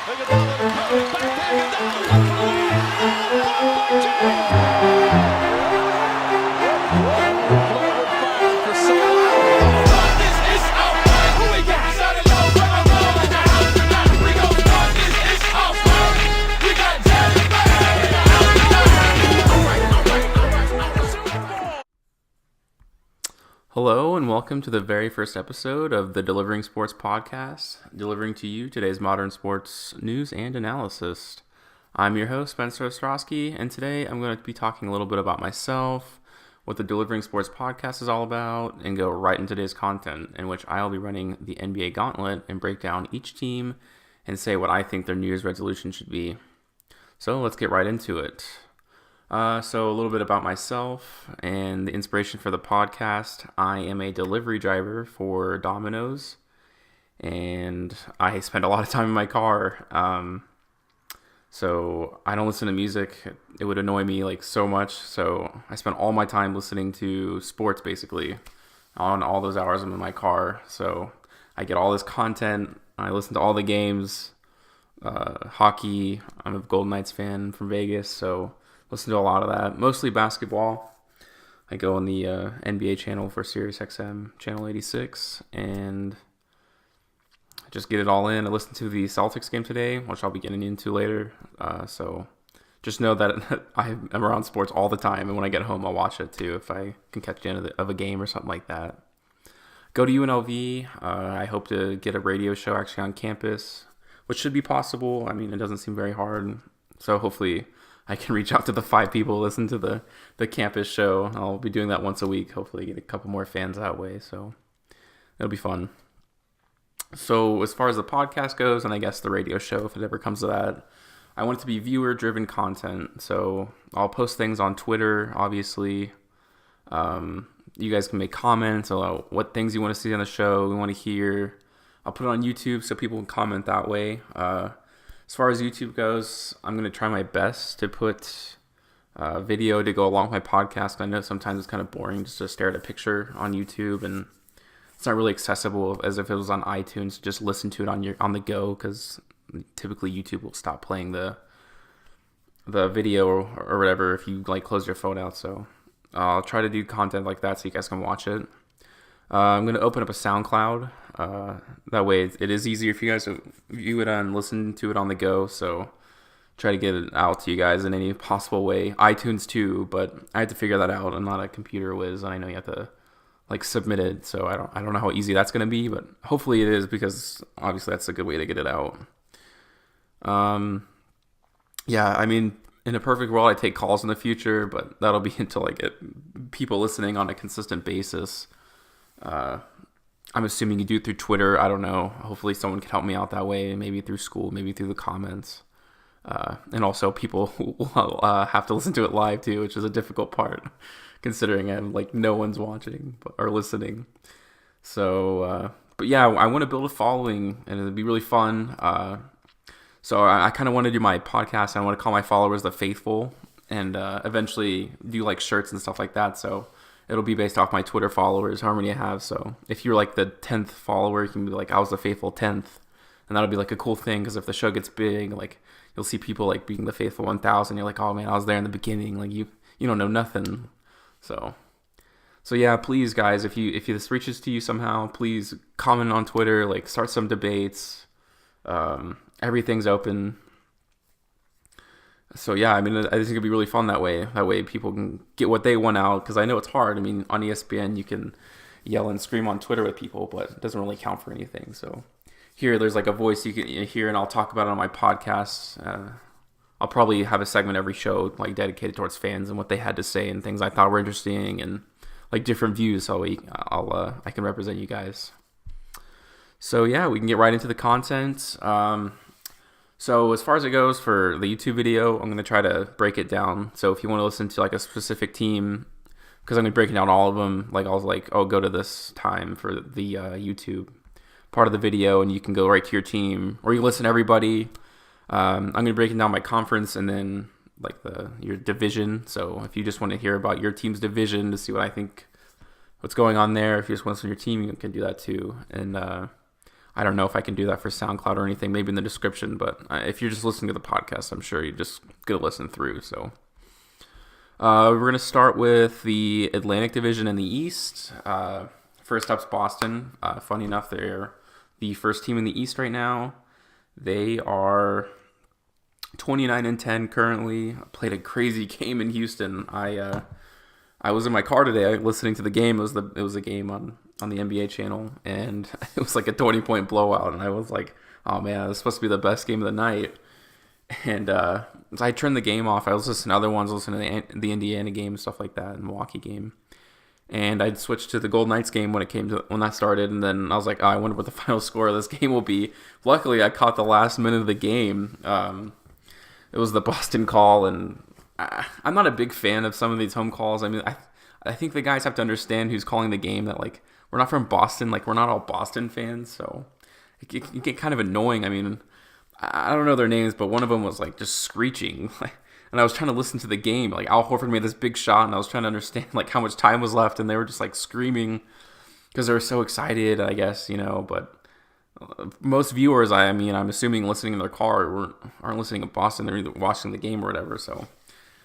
Iguodala to Curry, back to Iguodala, up for the lead. Blocked by James. Play with fire for so long. Start this, it's out. Who we got? Shot it low, bring it low in the house tonight. We gon' start this, it's out. We got James Brown in the house tonight. All right. Hello and welcome to the very first episode of the Delivering Sports Podcast, delivering to you today's modern sports news and analysis. I'm your host, Spencer Ostrowski, and today I'm going to be talking a little bit about myself, what the Delivering Sports Podcast is all about, and go right into today's content, in which I'll be running the NBA gauntlet and break down each team and say what I think their New Year's resolution should be. So let's get right into it. So a little bit about myself and the inspiration for the podcast. I am a delivery driver for Domino's, and I spend a lot of time in my car. So I don't listen to music. It would annoy me like so much. So I spend all my time listening to sports basically on all those hours I'm in my car. So I get all this content. I listen to all the games, hockey. I'm a Golden Knights fan from Vegas, so listen to a lot of that, mostly basketball. I go on the NBA channel for SiriusXM, channel 86, and just get it all in. I listened to the Celtics game today, which I'll be getting into later. So just know that I am around sports all the time, and when I get home, I'll watch it too if I can catch the end of a game or something like that. Go to UNLV. I hope to get a radio show actually on campus, which should be possible. I mean, it doesn't seem very hard. So hopefully I can reach out to the 5 people who listen to the campus show. I'll be doing that once a week. Hopefully get a couple more fans that way. So it'll be fun. So as far as the podcast goes, and I guess the radio show, if it ever comes to that, I want it to be viewer-driven content. So I'll post things on Twitter, obviously. You guys can make comments about what things you want to see on the show, you want to hear. I'll put it on YouTube so people can comment that way. As far as YouTube goes, I'm going to try my best to put video to go along with my podcast. I know sometimes it's kind of boring just to stare at a picture on YouTube, and it's not really accessible as if it was on iTunes. Just listen to it on the go, because typically YouTube will stop playing the video or whatever if you like close your phone out. So I'll try to do content like that so you guys can watch it. I'm going to open up a SoundCloud. That way it is easier for you guys to view it and listen to it on the go. So try to get it out to you guys in any possible way. iTunes too, but I have to figure that out. I'm not a computer whiz, and I know you have to like submit it. So I don't know how easy that's going to be, but hopefully it is, because obviously that's a good way to get it out. Yeah, I mean, in a perfect world, I take calls in the future, but that'll be until I get people listening on a consistent basis. I'm assuming you do it through Twitter. I don't know. Hopefully someone can help me out that way. Maybe through school, maybe through the comments. And also people will have to listen to it live too, which is a difficult part considering I'm like no one's watching or listening. So, but yeah, I want to build a following, and it'd be really fun. So I kind of want to do my podcast. I want to call my followers the Faithful, and eventually do like shirts and stuff like that. So it'll be based off my Twitter followers, how many I have. So if you're like the 10th follower, you can be like, I was the Faithful 10th. And that'll be like a cool thing, because if the show gets big, like you'll see people like being the Faithful 1000. You're like, oh man, I was there in the beginning. Like you don't know nothing. So yeah, please guys, if this reaches to you somehow, please comment on Twitter, like start some debates. Everything's open. So yeah, I mean, I think it'd be really fun that way. That way people can get what they want out, because I know it's hard. I mean, on ESPN, you can yell and scream on Twitter with people, but it doesn't really count for anything. So here, there's like a voice you can hear, and I'll talk about it on my podcast. I'll probably have a segment every show like dedicated towards fans and what they had to say and things I thought were interesting and like different views. So I can represent you guys. So yeah, we can get right into the content. So as far as it goes for the YouTube video, I'm going to try to break it down. So if you want to listen to like a specific team, because I'm going to be breaking down all of them, like I was like, oh, go to this time for the YouTube part of the video, and you can go right to your team, or you listen to everybody. I'm going to be breaking down my conference and then like your division. So if you just want to hear about your team's division to see what I think, what's going on there, if you just want to listen to your team, you can do that too. And I don't know if I can do that for SoundCloud or anything, maybe in the description, but if you're just listening to the podcast, I'm sure you're just going to listen through. So we're going to start with the Atlantic Division in the East. First up's Boston. Funny enough, they're the first team in the East right now. They are 29-10 currently. Played a crazy game in Houston. I was in my car today listening to the game. It was a game on the NBA channel, and it was like a 20-point blowout. And I was like, oh man, this is supposed to be the best game of the night. And so I turned the game off. I was listening to other ones, listening to the Indiana game, stuff like that, and Milwaukee game. And I'd switched to the Golden Knights game when that started, and then I was like, oh, I wonder what the final score of this game will be. Luckily, I caught the last minute of the game. It was the Boston call, and I'm not a big fan of some of these home calls. I mean, I think the guys have to understand who's calling the game, that like we're not from Boston, like we're not all Boston fans, so it can get kind of annoying. I mean, I don't know their names, but one of them was like just screeching. And I was trying to listen to the game. Like Al Horford made this big shot, and I was trying to understand like how much time was left, and they were just like screaming because they were so excited, I guess, But most viewers, I'm assuming listening in their car aren't listening in Boston. They're either watching the game or whatever. So,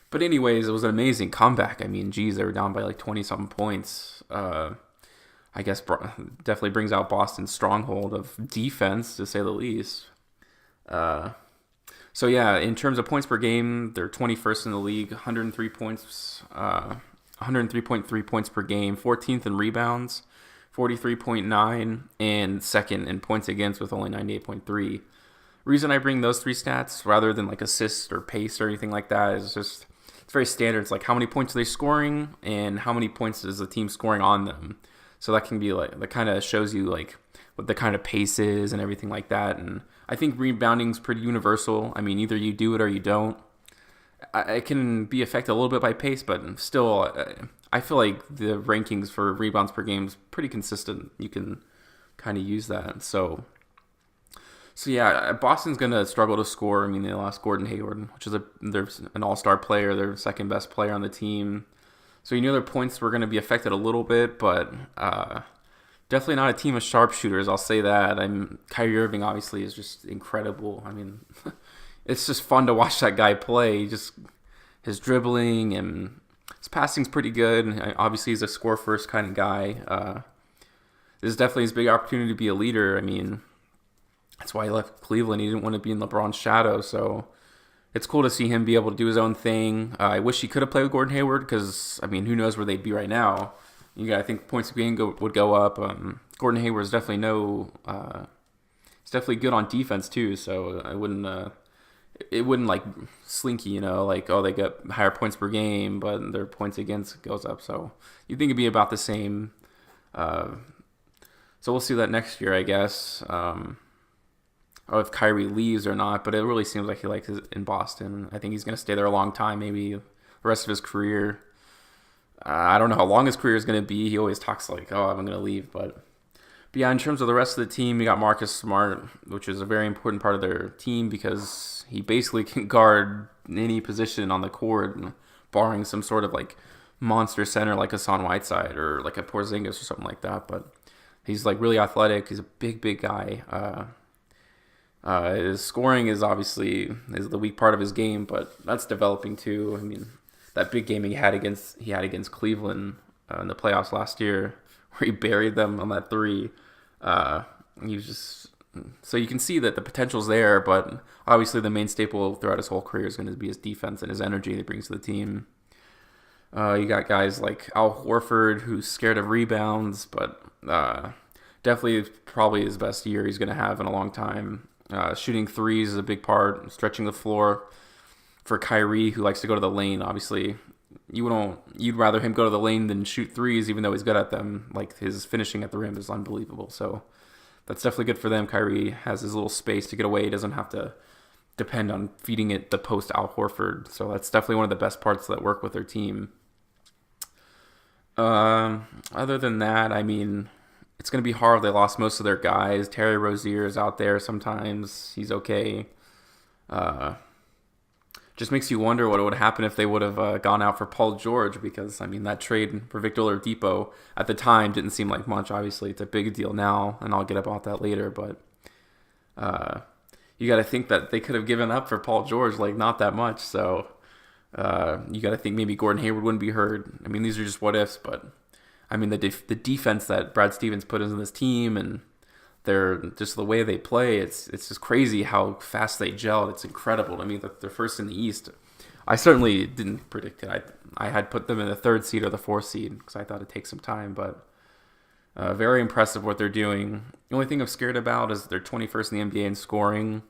but anyways, it was an amazing comeback. I mean, geez, they were down by like 20-something points. I guess definitely brings out Boston's stronghold of defense, to say the least. So yeah, in terms of points per game, they're 21st in the league, 103 points, 103.3 points per game, 14th in rebounds, 43.9, and second in points against with only 98.3. Reason I bring those three stats rather than like assists or pace or anything like that is just it's very standard. It's like how many points are they scoring and how many points is the team scoring on them. So that can be like that kind of shows you like what the kind of pace is and everything like that. And I think rebounding's pretty universal. I mean, either you do it or you don't. It can be affected a little bit by pace, but still, I feel like the rankings for rebounds per game is pretty consistent. You can kind of use that. So yeah, Boston's gonna struggle to score. I mean, they lost Gordon Hayward, which is they're an all-star player, their second best player on the team. So their points were gonna be affected a little bit, but definitely not a team of sharpshooters, I'll say that. Kyrie Irving obviously is just incredible. I mean, it's just fun to watch that guy play. Just his dribbling and his passing's pretty good. Obviously, he's a score-first kind of guy. This is definitely his big opportunity to be a leader. I mean, that's why he left Cleveland. He didn't want to be in LeBron's shadow, so it's cool to see him be able to do his own thing. I wish he could have played with Gordon Hayward because, I mean, who knows where they'd be right now. I think points per game would go up. Gordon Hayward is definitely he's definitely good on defense too. So it wouldn't like slinky, like they get higher points per game, but their points against goes up. So you think it'd be about the same. So we'll see that next year, I guess. Or if Kyrie leaves or not, but it really seems like he likes it in Boston. I think he's going to stay there a long time, maybe the rest of his career. I don't know how long his career is going to be. He always talks like, oh, I'm going to leave. But yeah, in terms of the rest of the team, you got Marcus Smart, which is a very important part of their team because he basically can guard any position on the court, barring some sort of like monster center like Hassan Whiteside or like a Porzingis or something like that. But he's like really athletic. He's a big guy. His scoring is obviously the weak part of his game, but that's developing too. I mean, that big game he had against Cleveland in the playoffs last year, where he buried them on that three. He was just so you can see that the potential's there, but obviously the main staple throughout his whole career is going to be his defense and his energy that he brings to the team. You got guys like Al Horford, who's scared of rebounds, but definitely probably his best year he's going to have in a long time. Shooting threes is a big part, stretching the floor. For Kyrie, who likes to go to the lane, obviously, you'd rather him go to the lane than shoot threes, even though he's good at them. Like his finishing at the rim is unbelievable. So that's definitely good for them. Kyrie has his little space to get away. He doesn't have to depend on feeding it the post Al Horford. So that's definitely one of the best parts that work with their team. Other than that, I mean, it's going to be hard. They lost most of their guys. Terry Rozier is out there sometimes. He's okay. just makes you wonder what would happen if they would have gone out for Paul George, because I mean that trade for Victor Oladipo at the time didn't seem like much. Obviously, it's a big deal now, and I'll get about that later. But you got to think that they could have given up for Paul George, like not that much. So you got to think maybe Gordon Hayward wouldn't be hurt. I mean, these are just what ifs, but I mean the defense that Brad Stevens put into this team, and they're just the way they play. It's just crazy how fast they gelled. It's incredible. I mean, that they're first in the East. I certainly didn't predict it. I had put them in the 3rd seed or the 4th seed because I thought it'd take some time, but very impressive what they're doing. The only thing I'm scared about is they're 21st in the NBA in scoring.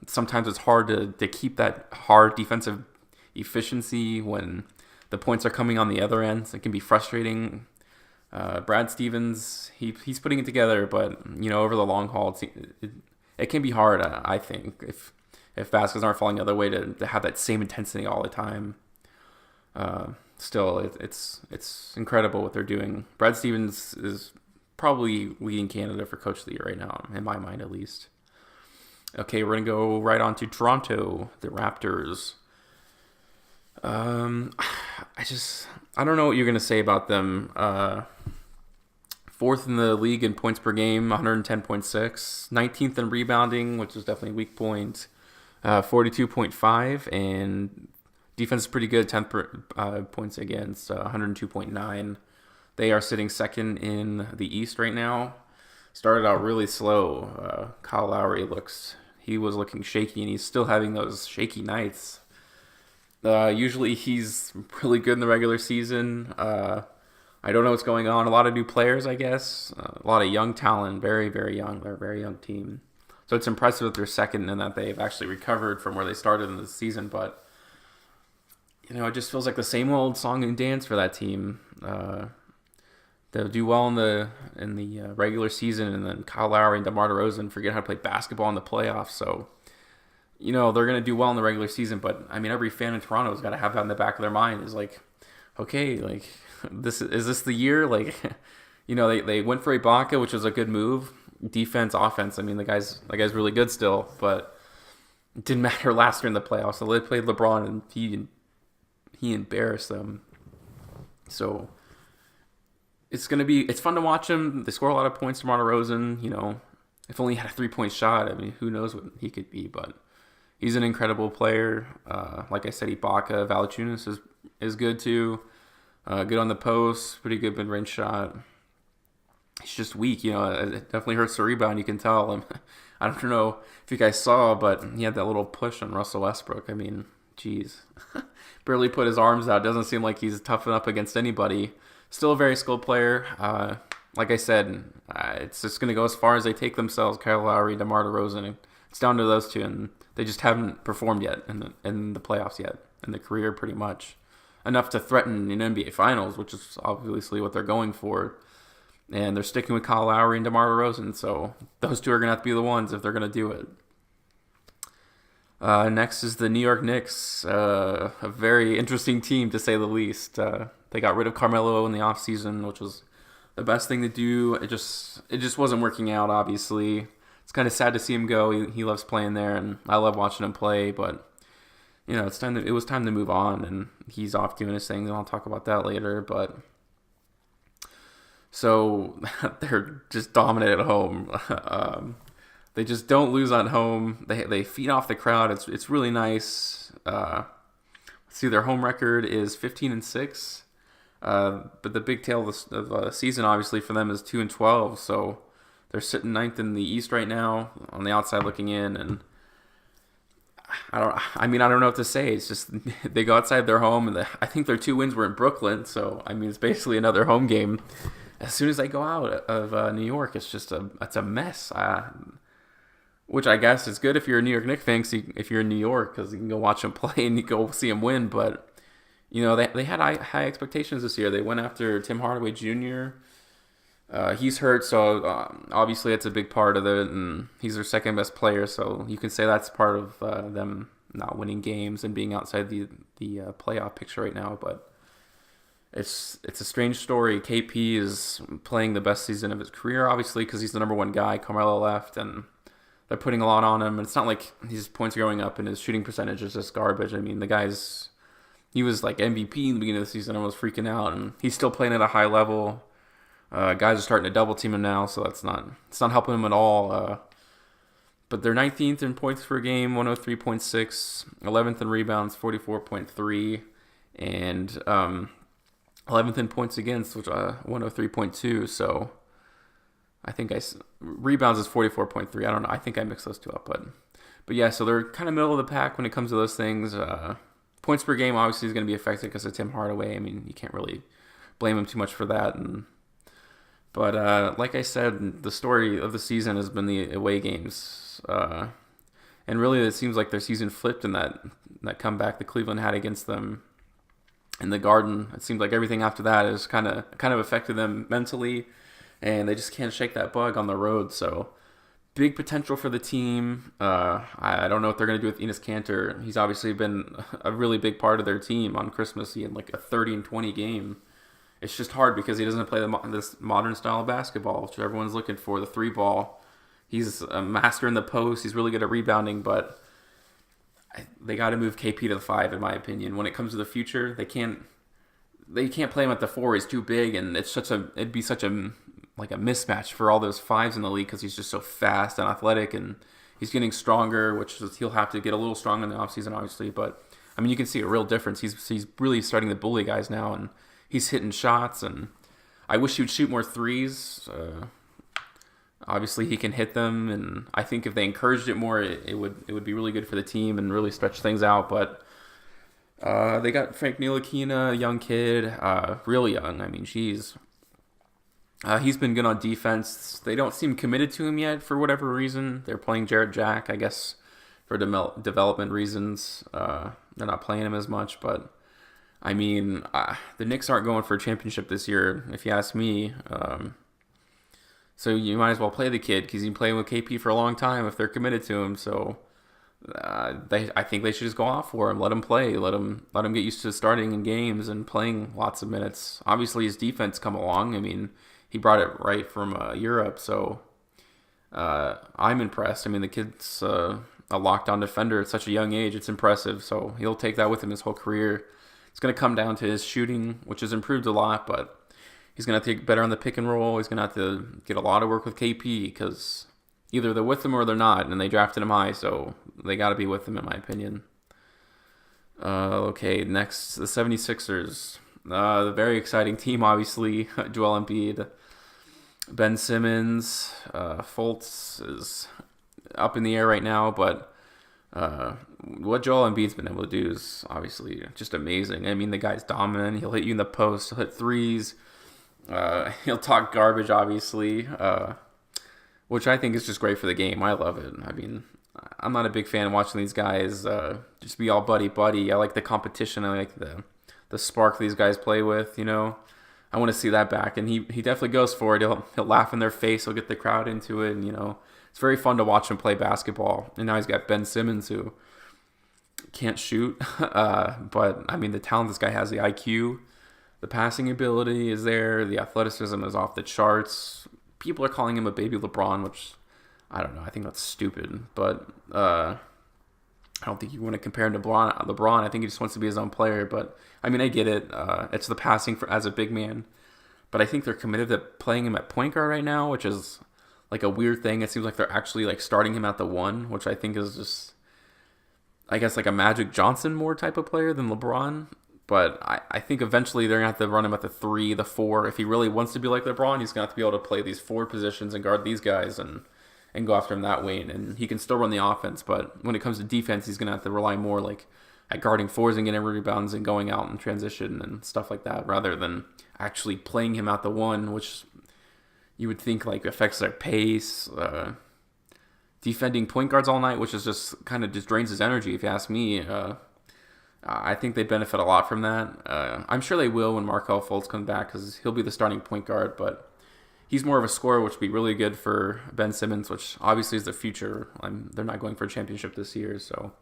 Sometimes it's hard to keep that hard defensive efficiency when the points are coming on the other end. It can be frustrating. Brad Stevens, he's putting it together, but over the long haul, it can be hard. I think if baskets aren't falling the other way to have that same intensity all the time. Still, it's incredible what they're doing. Brad Stevens is probably leading candidate for Coach of the Year right now, in my mind at least. Okay, we're gonna go right on to Toronto, the Raptors. I don't know what you're going to say about them. 4th in the league in points per game, 110.6. 19th in rebounding, which is definitely a weak point, 42.5. And defense is pretty good, 10th points against, 102.9. They are sitting 2nd in the East right now. Started out really slow. Kyle Lowry he was looking shaky, and he's still having those shaky nights. Usually he's really good in the regular season. I don't know what's going on. A lot of new players, I guess. A lot of young talent, very, very young. They're a very young team. So it's impressive that they're 2nd and that they've actually recovered from where they started in the season. But, it just feels like the same old song and dance for that team. They'll do well in the regular season, and then Kyle Lowry and DeMar DeRozan forget how to play basketball in the playoffs. So they're going to do well in the regular season, but I mean, every fan in Toronto has got to have that in the back of their mind is like, okay, like is this the year? Like, they went for Ibaka, which was a good move. Defense, offense. I mean, the guy's really good still, but it didn't matter last year in the playoffs. So they played LeBron, and he embarrassed them. So it's fun to watch him. They score a lot of points. DeMar DeRozan, if only he had a 3-point shot, I mean, who knows what he could be, but he's an incredible player. Like I said, Ibaka, Valanciunas is good too. Good on the post, pretty good mid-range shot. He's just weak, it definitely hurts the rebound, you can tell. I don't know if you guys saw, but he had that little push on Russell Westbrook. I mean, geez. Barely put his arms out. Doesn't seem like he's tough up against anybody. Still a very skilled player. Like I said, it's just going to go as far as they take themselves. Kyle Lowry, DeMar DeRozan. It's down to those two, and they just haven't performed yet in the playoffs yet, in their career pretty much. Enough to threaten an NBA Finals, which is obviously what they're going for. And they're sticking with Kyle Lowry and DeMar DeRozan, so those two are going to have to be the ones if they're going to do it. Next is the New York Knicks, a very interesting team to say the least. They got rid of Carmelo in the offseason, which was the best thing to do. It just wasn't working out, obviously. It's kind of sad to see him go. He loves playing there, and I love watching him play, but it was time to move on, and he's off doing his thing, and I'll talk about that later, but so they're just dominant at home. They just don't lose at home. They feed off the crowd. It's really nice. Let's see, their home record is 15-6. But the big tail of the season, obviously, for them is 2-12. So they're sitting 9th in the East right now, on the outside looking in. And I don't know what to say. It's just they go outside their home, and I think their 2 wins were in Brooklyn. So I mean, it's basically another home game. As soon as they go out of New York, it's a mess. Which I guess is good if you're a New York Knicks fan, if you're in New York, because you can go watch them play and you go see them win. But they had high expectations this year. They went after Tim Hardaway Jr. He's hurt, so obviously that's a big part of it, and he's their second best player. So you can say that's part of them not winning games and being outside the playoff picture right now. But it's a strange story. KP is playing the best season of his career, obviously, because he's the number one guy. Carmelo left, and they're putting a lot on him. And it's not like his points are going up and his shooting percentage is just garbage. I mean, he was like MVP in the beginning of the season. I was freaking out, and he's still playing at a high level. Guys are starting to double team him now, so it's not helping him at all. But they're 19th in points per game, 103.6, 11th in rebounds, 44.3, and 11th in points against, which 103.2. So I think rebounds is 44.3. I don't know. I think I mixed those two up, but yeah. So they're kind of middle of the pack when it comes to those things. Points per game obviously is going to be affected because of Tim Hardaway. I mean, you can't really blame him too much for that. But like I said, the story of the season has been the away games. And really, it seems like their season flipped in that comeback that Cleveland had against them in the Garden. It seems like everything after that has kind of affected them mentally, and they just can't shake that bug on the road. So big potential for the team. I don't know what they're going to do with Enes Kanter. He's obviously been a really big part of their team on Christmas. He had like a 30-20 game. It's just hard because he doesn't play this modern style of basketball, which everyone's looking for, the three ball. He's a master in the post. He's really good at rebounding, but they got to move KP to the 5, in my opinion. When it comes to the future, they can't play him at the 4. He's too big, and it'd be such a mismatch for all those 5s in the league because he's just so fast and athletic, and he's getting stronger, which is, he'll have to get a little stronger in the offseason, obviously. But I mean, you can see a real difference. He's really starting to bully guys now, and he's hitting shots, and I wish he would shoot more threes. Obviously, he can hit them, and I think if they encouraged it more, it would be really good for the team and really stretch things out. But they got Frank Ntilikina, a young kid, really young. I mean, he's been good on defense. They don't seem committed to him yet for whatever reason. They're playing Jarrett Jack, I guess, for development reasons. They're not playing him as much, but I mean, the Knicks aren't going for a championship this year, if you ask me. So you might as well play the kid because he's been playing with KP for a long time if they're committed to him. So I think they should just go off for him, let him play, let him get used to starting in games and playing lots of minutes. Obviously, his defense come along. I mean, he brought it right from Europe, so I'm impressed. I mean, the kid's a lockdown defender at such a young age. It's impressive. So he'll take that with him his whole career. It's going to come down to his shooting, which has improved a lot, but he's going to have to get better on the pick and roll. He's going to have to get a lot of work with KP because either they're with him or they're not, and they drafted him high, so they got to be with him, in my opinion. Okay, next, the 76ers. The very exciting team, obviously. Joel Embiid, Ben Simmons, Fultz is up in the air right now, but what Joel Embiid's been able to do is obviously just amazing. I mean, the guy's dominant. He'll hit you in the post. He'll hit threes. He'll talk garbage, obviously, which I think is just great for the game. I love it. I mean, I'm not a big fan of watching these guys just be all buddy-buddy. I like the competition. I like the spark these guys play with, you know. I want to see that back, and he definitely goes for it. He'll laugh in their face. He'll get the crowd into it, and, you know, it's very fun to watch him play basketball. And now he's got Ben Simmons, who can't shoot, but, I mean, the talent this guy has, the IQ, the passing ability is there, the athleticism is off the charts. People are calling him a baby LeBron, which, I don't know, I think that's stupid, but I don't think you want to compare him to LeBron. I think he just wants to be his own player, but, I mean, I get it. It's the passing as a big man, but I think they're committed to playing him at point guard right now, which is like a weird thing. It seems like they're actually like starting him at the 1, which I think is just, I guess, like a Magic Johnson more type of player than LeBron. But I think eventually they're going to have to run him at the 3, the 4. If he really wants to be like LeBron, he's going to have to be able to play these 4 positions and guard these guys and go after him that way. And he can still run the offense, but when it comes to defense, he's going to have to rely more like at guarding 4s and getting rebounds and going out in transition and stuff like that, rather than actually playing him out the 1, which you would think like affects their pace. Defending point guards all night, which is just kind of just drains his energy, if you ask me. I think they benefit a lot from that. I'm sure they will when Markelle Fultz comes back because he'll be the starting point guard, but he's more of a scorer, which would be really good for Ben Simmons, which obviously is the future. They're not going for a championship this year, so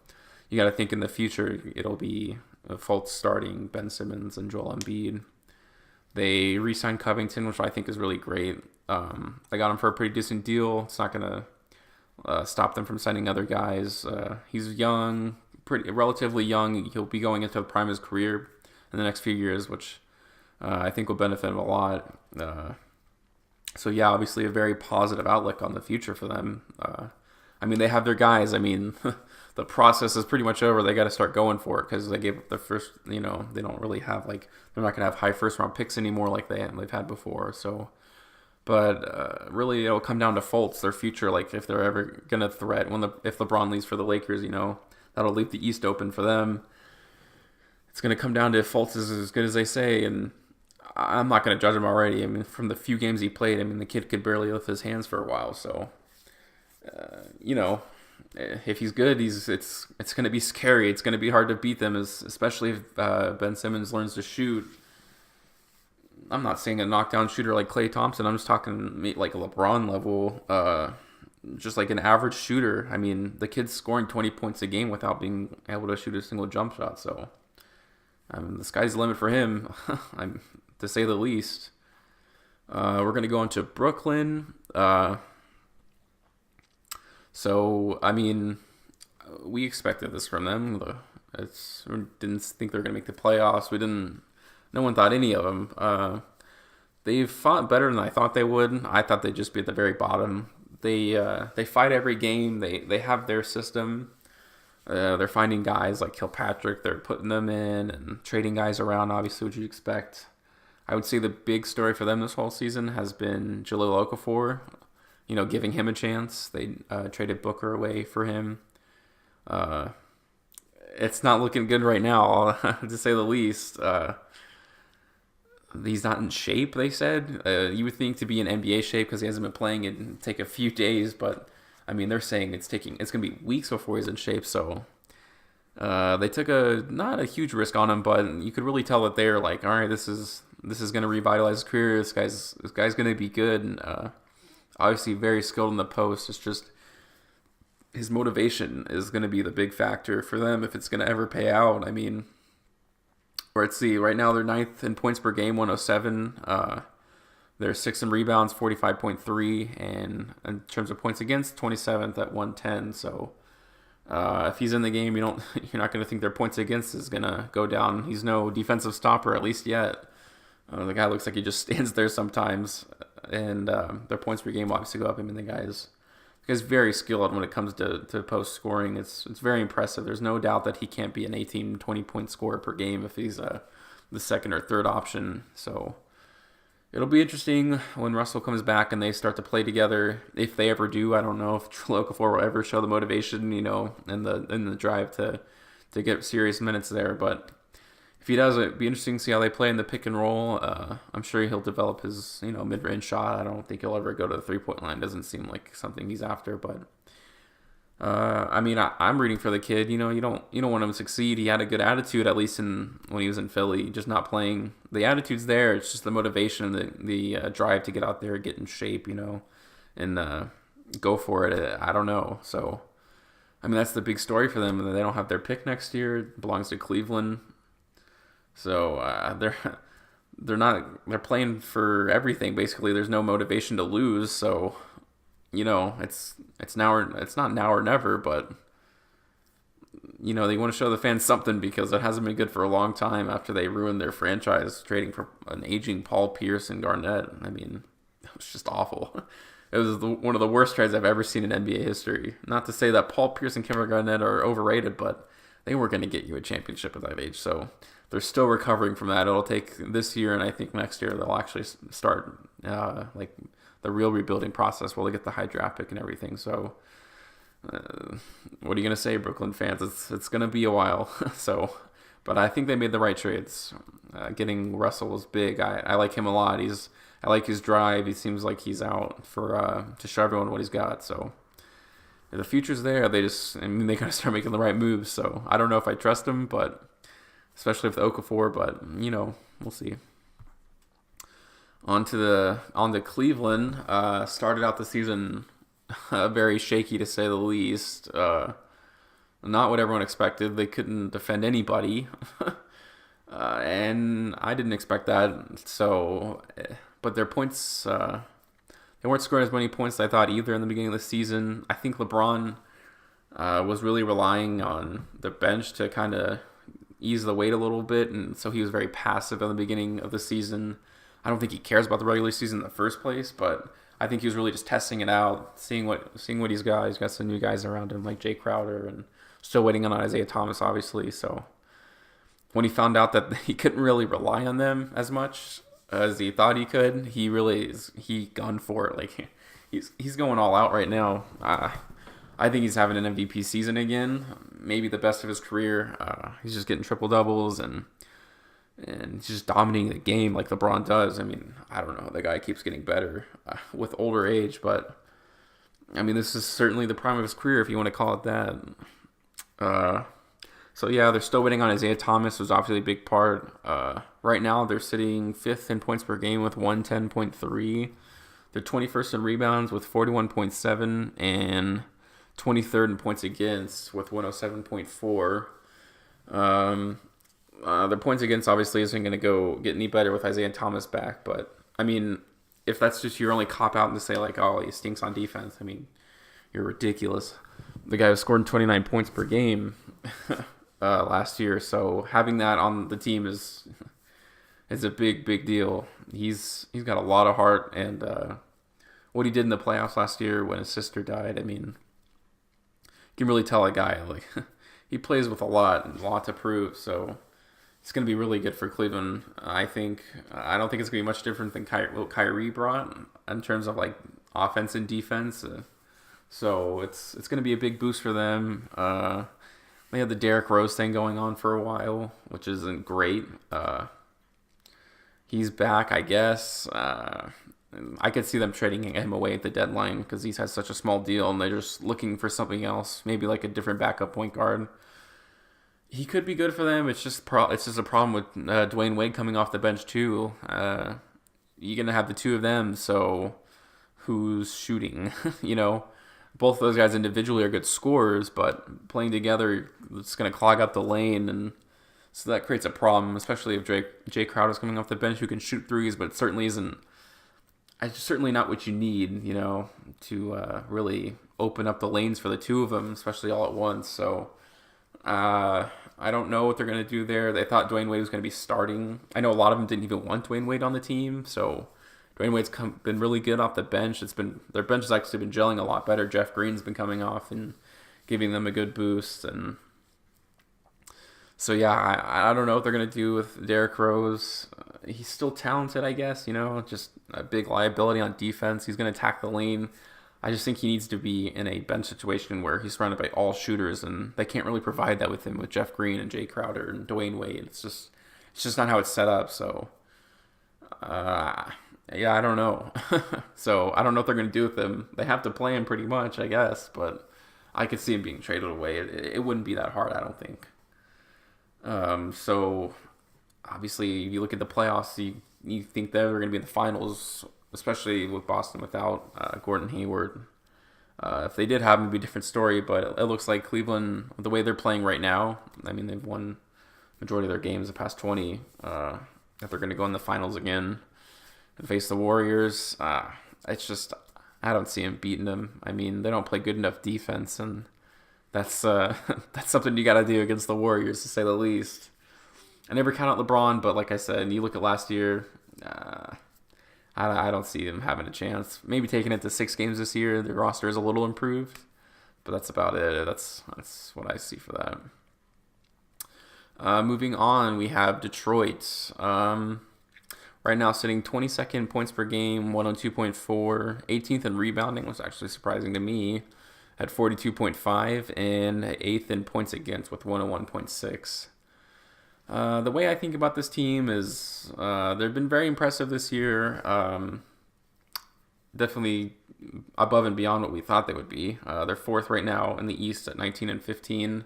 you got to think in the future it'll be Fultz starting, Ben Simmons, and Joel Embiid. They re-signed Covington, which I think is really great. They got him for a pretty decent deal. It's not going to stop them from signing other guys. He's young, pretty relatively young. He'll be going into the prime of his career in the next few years, which I think will benefit him a lot. So yeah, obviously a very positive outlook on the future for them. I mean, they have their guys. I mean, the process is pretty much over. They got to start going for it because they gave up their first. You know, they don't really have like they're not gonna have high first round picks anymore like they've had before. So, but really, it'll come down to Fultz, their future. Like if they're ever gonna threat if LeBron leaves for the Lakers, you know, that'll leave the East open for them. It's gonna come down to if Fultz is as good as they say, and I'm not gonna judge him already. I mean, from the few games he played, I mean, the kid could barely lift his hands for a while. So, you know, if he's good, it's going to be scary. It's going to be hard to beat them, especially if Ben Simmons learns to shoot. I'm not saying a knockdown shooter like Klay Thompson. I'm just talking like a LeBron level, just like an average shooter. I mean, the kid's scoring 20 points a game without being able to shoot a single jump shot. So, the sky's the limit for him, to say the least. We're going to go into Brooklyn. So, I mean, we expected this from them. We didn't think they were going to make the playoffs. No one thought any of them. They've fought better than I thought they would. I thought they'd just be at the very bottom. They fight every game. They have their system. They're finding guys like Kilpatrick. They're putting them in and trading guys around, obviously, what you'd expect. I would say the big story for them this whole season has been Jahlil Okafor. You know, giving him a chance. They traded Booker away for him. It's not looking good right now, to say the least. He's not in shape, they said. You would think to be in NBA shape because he hasn't been playing, it'd take a few days, but I mean, they're saying it's going to be weeks before he's in shape, so they took not a huge risk on him, but you could really tell that they're like, all right, this is going to revitalize his career. This guy's going to be good, and obviously very skilled in the post. It's just his motivation is going to be the big factor for them if it's going to ever pay out. I mean, let's see. Right now they're 9th in points per game, 107. They're 6th in rebounds, 45.3, and in terms of points against, 27th at 110. So if he's in the game, you're not going to think their points against is going to go down. He's no defensive stopper, at least yet. The guy looks like he just stands there sometimes. And their points per game obviously go up. I mean, the guy's very skilled when it comes to post scoring. It's very impressive. There's no doubt that he can't be an 18, 20-point scorer per game if he's the second or third option. So it'll be interesting when Russell comes back and they start to play together. If they ever do, I don't know if Okafor will ever show the motivation, you know, and the drive to get serious minutes there. But if he does, it'd be interesting to see how they play in the pick and roll. I'm sure he'll develop his, mid-range shot. I don't think he'll ever go to the three-point line. Doesn't seem like something he's after. But I mean, I'm rooting for the kid. You don't want him to succeed. He had a good attitude, at least when he was in Philly, just not playing. The attitude's there. It's just the motivation and the drive to get out there, get in shape, and go for it. I don't know. So, I mean, that's the big story for them. They don't have their pick next year. It belongs to Cleveland. So they're playing for everything basically. There's no motivation to lose. So, it's not now or never, but they want to show the fans something because it hasn't been good for a long time after they ruined their franchise trading for an aging Paul Pierce and Garnett. I mean, it was just awful. It was one of the worst trades I've ever seen in NBA history. Not to say that Paul Pierce and Kevin Garnett are overrated, but they weren't going to get you a championship at that age. So they're still recovering from that. It'll take this year, and I think next year they'll actually start like the real rebuilding process where they get the high draft pick and everything. So what are you going to say, Brooklyn fans? It's going to be a while. So, but I think they made the right trades. Getting Russell was big. I like him a lot. I like his drive. He seems like he's out for to show everyone what he's got. So the future's there. They got to start making the right moves. So I don't know if I trust him, but especially with Okafor, but we'll see. On to Cleveland. Started out the season very shaky to say the least. Not what everyone expected. They couldn't defend anybody, and I didn't expect that. So, but their points they weren't scoring as many points as I thought either in the beginning of the season. I think LeBron was really relying on the bench to kind of ease the weight a little bit, and so he was very passive in the beginning of the season. I don't think he cares about the regular season in the first place, but I think he was really just testing it out, seeing what he's got. He's got some new guys around him like Jay Crowder, and still waiting on Isaiah Thomas, obviously. So when he found out that he couldn't really rely on them as much as he thought he could, he gunned for it. Like he's going all out right now. I think he's having an MVP season again, maybe the best of his career. He's just getting triple doubles and he's just dominating the game like LeBron does. I mean, I don't know. The guy keeps getting better with older age, but I mean, this is certainly the prime of his career, if you want to call it that. So yeah, they're still waiting on Isaiah Thomas, who's obviously a big part. Right now, they're sitting 5th in points per game with 110.3. They're 21st in rebounds with 41.7 and 23rd in points against with 107.4. Their points against obviously isn't going to get any better with Isaiah Thomas back, but I mean, if that's just your only cop out to say like, oh, he stinks on defense, I mean, you're ridiculous. The guy was scoring 29 points per game last year, so having that on the team is a big deal. He's got a lot of heart, and what he did in the playoffs last year when his sister died, I mean, you can really tell a guy like he plays with a lot to prove. So it's going to be really good for Cleveland. I think I don't think it's going to be much different than what Kyrie brought in terms of like offense and defense. So it's going to be a big boost for them. They had the Derrick Rose thing going on for a while, which isn't great. He's back, I guess. I could see them trading him away at the deadline because he's had such a small deal, and they're just looking for something else, maybe like a different backup point guard. He could be good for them. It's just a problem with Dwayne Wade coming off the bench too. You're gonna have the two of them, so who's shooting? Both those guys individually are good scorers, but playing together, it's gonna clog up the lane, and so that creates a problem, especially if Jay Crowder's coming off the bench who can shoot threes, but it certainly isn't. It's certainly not what you need, to really open up the lanes for the two of them, especially all at once. So I don't know what they're going to do there. They thought Dwayne Wade was going to be starting. I know a lot of them didn't even want Dwayne Wade on the team. So Dwayne Wade's been really good off the bench. Their bench has actually been gelling a lot better. Jeff Green's been coming off and giving them a good boost. And so, yeah, I don't know what they're going to do with Derrick Rose. He's still talented, I guess, just a big liability on defense. He's going to attack the lane. I just think he needs to be in a bench situation where he's surrounded by all shooters, and they can't really provide that with him with Jeff Green and Jay Crowder and Dwayne Wade. It's just not how it's set up. So, yeah, I don't know. So I don't know what they're going to do with him. They have to play him pretty much, I guess, but I could see him being traded away. It wouldn't be that hard, I don't think. So obviously, if you look at the playoffs, you think they're going to be in the finals, especially with Boston without Gordon Hayward. If they did have him, it'd be a different story, but it looks like Cleveland, the way they're playing right now, I mean, they've won majority of their games the past 20. If they're going to go in the finals again and face the Warriors, it's just, I don't see them beating them. I mean, they don't play good enough defense, and that's something you got to do against the Warriors, to say the least. I never count out LeBron, but like I said, you look at last year, I don't see them having a chance. Maybe taking it to 6 games this year. The roster is a little improved, but that's about it. That's what I see for that. Moving on, we have Detroit. Right now sitting 22nd points per game, 102.4. 18th in rebounding was actually surprising to me at 42.5, and 8th in points against with 101.6. The way I think about this team is they've been very impressive this year. Definitely above and beyond what we thought they would be. They're 4th right now in the East at 19-15.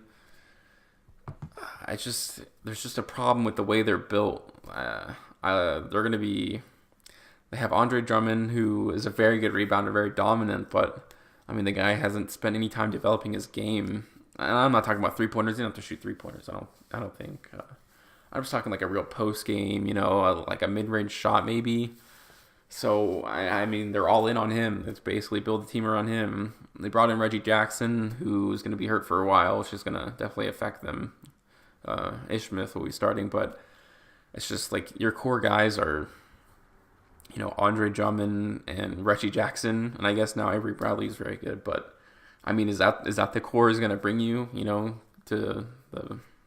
There's just a problem with the way they're built. They have Andre Drummond, who is a very good rebounder, very dominant, but I mean, the guy hasn't spent any time developing his game. And I'm not talking about 3-pointers. He doesn't have to shoot 3-pointers. I don't think. I'm just talking like a real post game, like a mid-range shot maybe. So, I mean, they're all in on him. It's basically build the team around him. They brought in Reggie Jackson, who's going to be hurt for a while, which is going to definitely affect them. Ishmith will be starting, but it's just like your core guys are, Andre Drummond and Reggie Jackson, and I guess now Avery Bradley is very good. But I mean, is that the core is going to bring you, to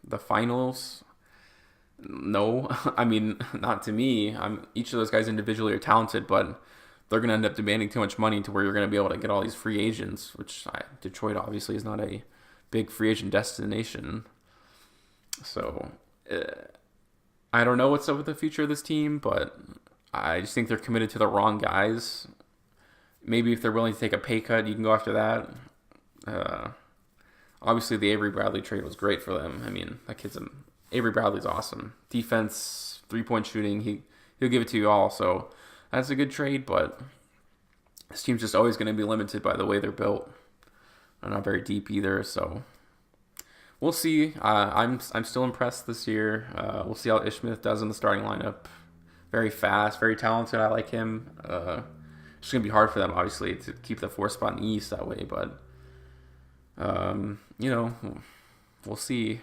the finals? No, I mean, not to me. Each of those guys individually are talented, but they're going to end up demanding too much money to where you're going to be able to get all these free agents, which Detroit obviously is not a big free agent destination. So I don't know what's up with the future of this team, but I just think they're committed to the wrong guys. Maybe if they're willing to take a pay cut, you can go after that. Obviously, the Avery Bradley trade was great for them. I mean, Avery Bradley's awesome. Defense, 3-point shooting, he'll give it to you all. So that's a good trade, but this team's just always going to be limited by the way they're built. They're not very deep either, so we'll see. I'm still impressed this year. We'll see how Ishmith does in the starting lineup. Very fast, very talented. I like him. It's going to be hard for them, obviously, to keep the 4th spot in the East that way, but we'll see.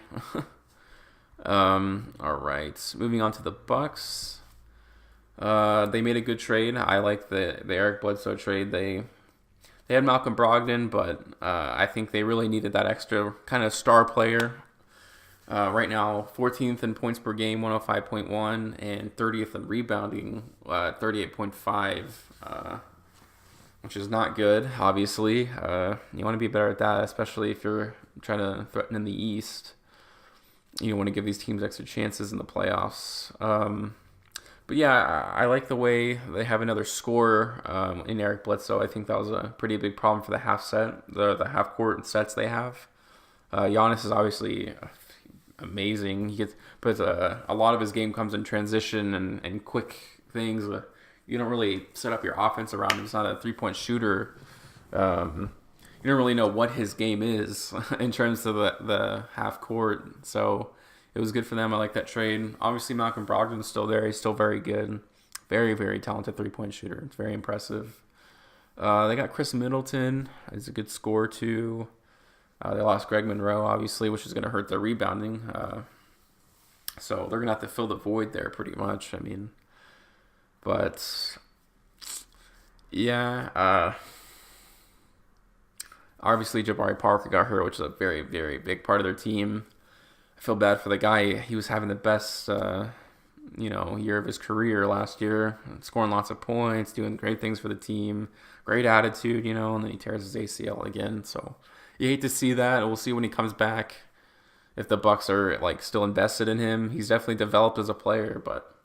All right, moving on to the Bucks. They made a good trade. I like the Eric Bledsoe trade. They had Malcolm Brogdon, but I think they really needed that extra kind of star player. Right now, 14th in points per game, 105.1, and 30th in rebounding, 38.5, which is not good, obviously. You want to be better at that, especially if you're trying to threaten in the East. You want to give these teams extra chances in the playoffs. But yeah, I like the way they have another scorer in Eric Bledsoe. I think that was a pretty big problem for the half set, the half court sets they have. Giannis is obviously amazing. But a lot of his game comes in transition and quick things. You don't really set up your offense around him. He's not a 3-point shooter. You don't really know what his game is in terms of the half court. So it was good for them. I like that trade. Obviously, Malcolm Brogdon's still there. He's still very good. Very, very talented 3-point shooter. It's very impressive. They got Chris Middleton. He's a good scorer, too. They lost Greg Monroe, obviously, which is going to hurt their rebounding. So they're going to have to fill the void there pretty much. I mean, but yeah. Obviously, Jabari Parker got hurt, which is a very, very big part of their team. I feel bad for the guy. He was having the best, year of his career last year, scoring lots of points, doing great things for the team, great attitude, and then he tears his ACL again. So you hate to see that. We'll see when he comes back if the Bucks are still invested in him. He's definitely developed as a player, but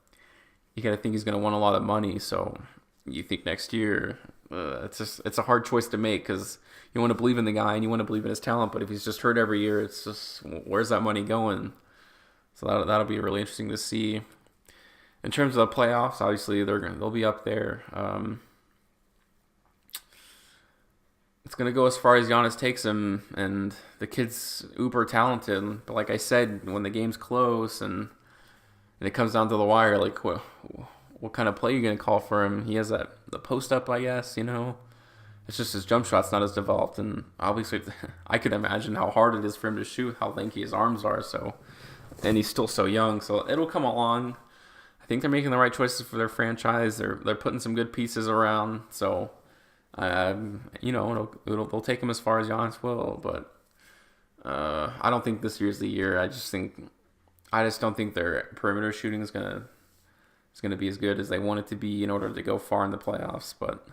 you got to think he's going to want a lot of money. So you think next year, it's a hard choice to make because you want to believe in the guy and you want to believe in his talent, but if he's just hurt every year, it's just, where's that money going? So that'll be really interesting to see. In terms of the playoffs, obviously they'll be up there. It's gonna go as far as Giannis takes him, and the kid's uber talented. But like I said, when the game's close and it comes down to the wire, what kind of play are you gonna call for him? He has the post up, I guess. It's just his jump shot's not as developed, and obviously I could imagine how hard it is for him to shoot, how lanky his arms are. So, and he's still so young, so it'll come along. I think they're making the right choices for their franchise. They're putting some good pieces around, so they'll take him as far as Giannis will. But I don't think this year's the year. I just don't think their perimeter shooting is gonna be as good as they want it to be in order to go far in the playoffs. But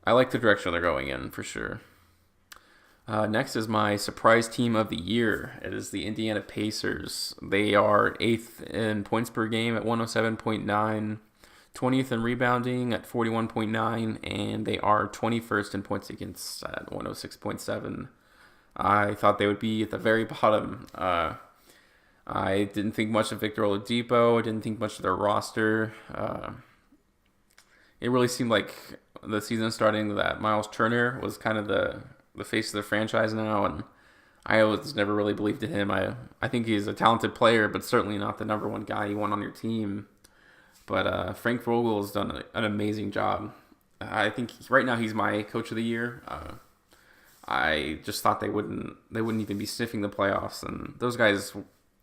I like the direction they're going in for sure. Next is my surprise team of the year. It is the Indiana Pacers. They are 8th in points per game at 107.9, 20th in rebounding at 41.9, and they are 21st in points against at 106.7. I thought they would be at the very bottom. I didn't think much of Victor Oladipo. I didn't think much of their roster. It really seemed like the season starting that Miles Turner was kind of the face of the franchise now, and I was never really believed in him. I think he's a talented player, but certainly not the number one guy you want on your team. But Frank Vogel has done an amazing job. I think right now he's my coach of the year. I just thought they wouldn't even be sniffing the playoffs, and those guys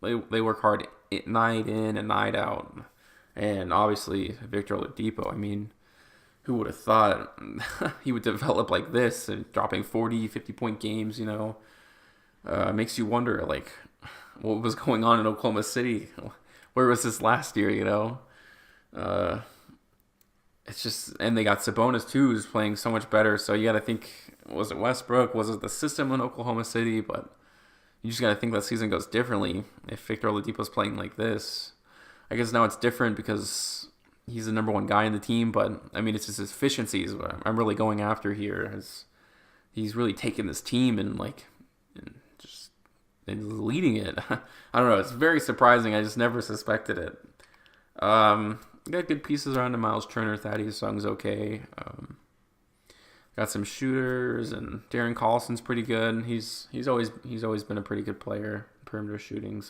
they work hard night in and night out. And obviously Victor Oladipo, I mean, who would have thought he would develop like this and dropping 40, 50-point games, makes you wonder, like, what was going on in Oklahoma City? Where was this last year, It's just, and they got Sabonis too, who's playing so much better. So you got to think, was it Westbrook? Was it the system in Oklahoma City? But you just got to think that season goes differently if Victor Oladipo's playing like this. I guess now it's different because he's the number one guy in the team, but I mean, it's just his efficiencies what I'm really going after here. He's really taken this team and leading it. I don't know. It's very surprising. I just never suspected it. Got good pieces around him. Miles Turner, Thaddeus Young's okay. Got some shooters, and Darren Collison's pretty good. He's always been a pretty good player, perimeter shooting.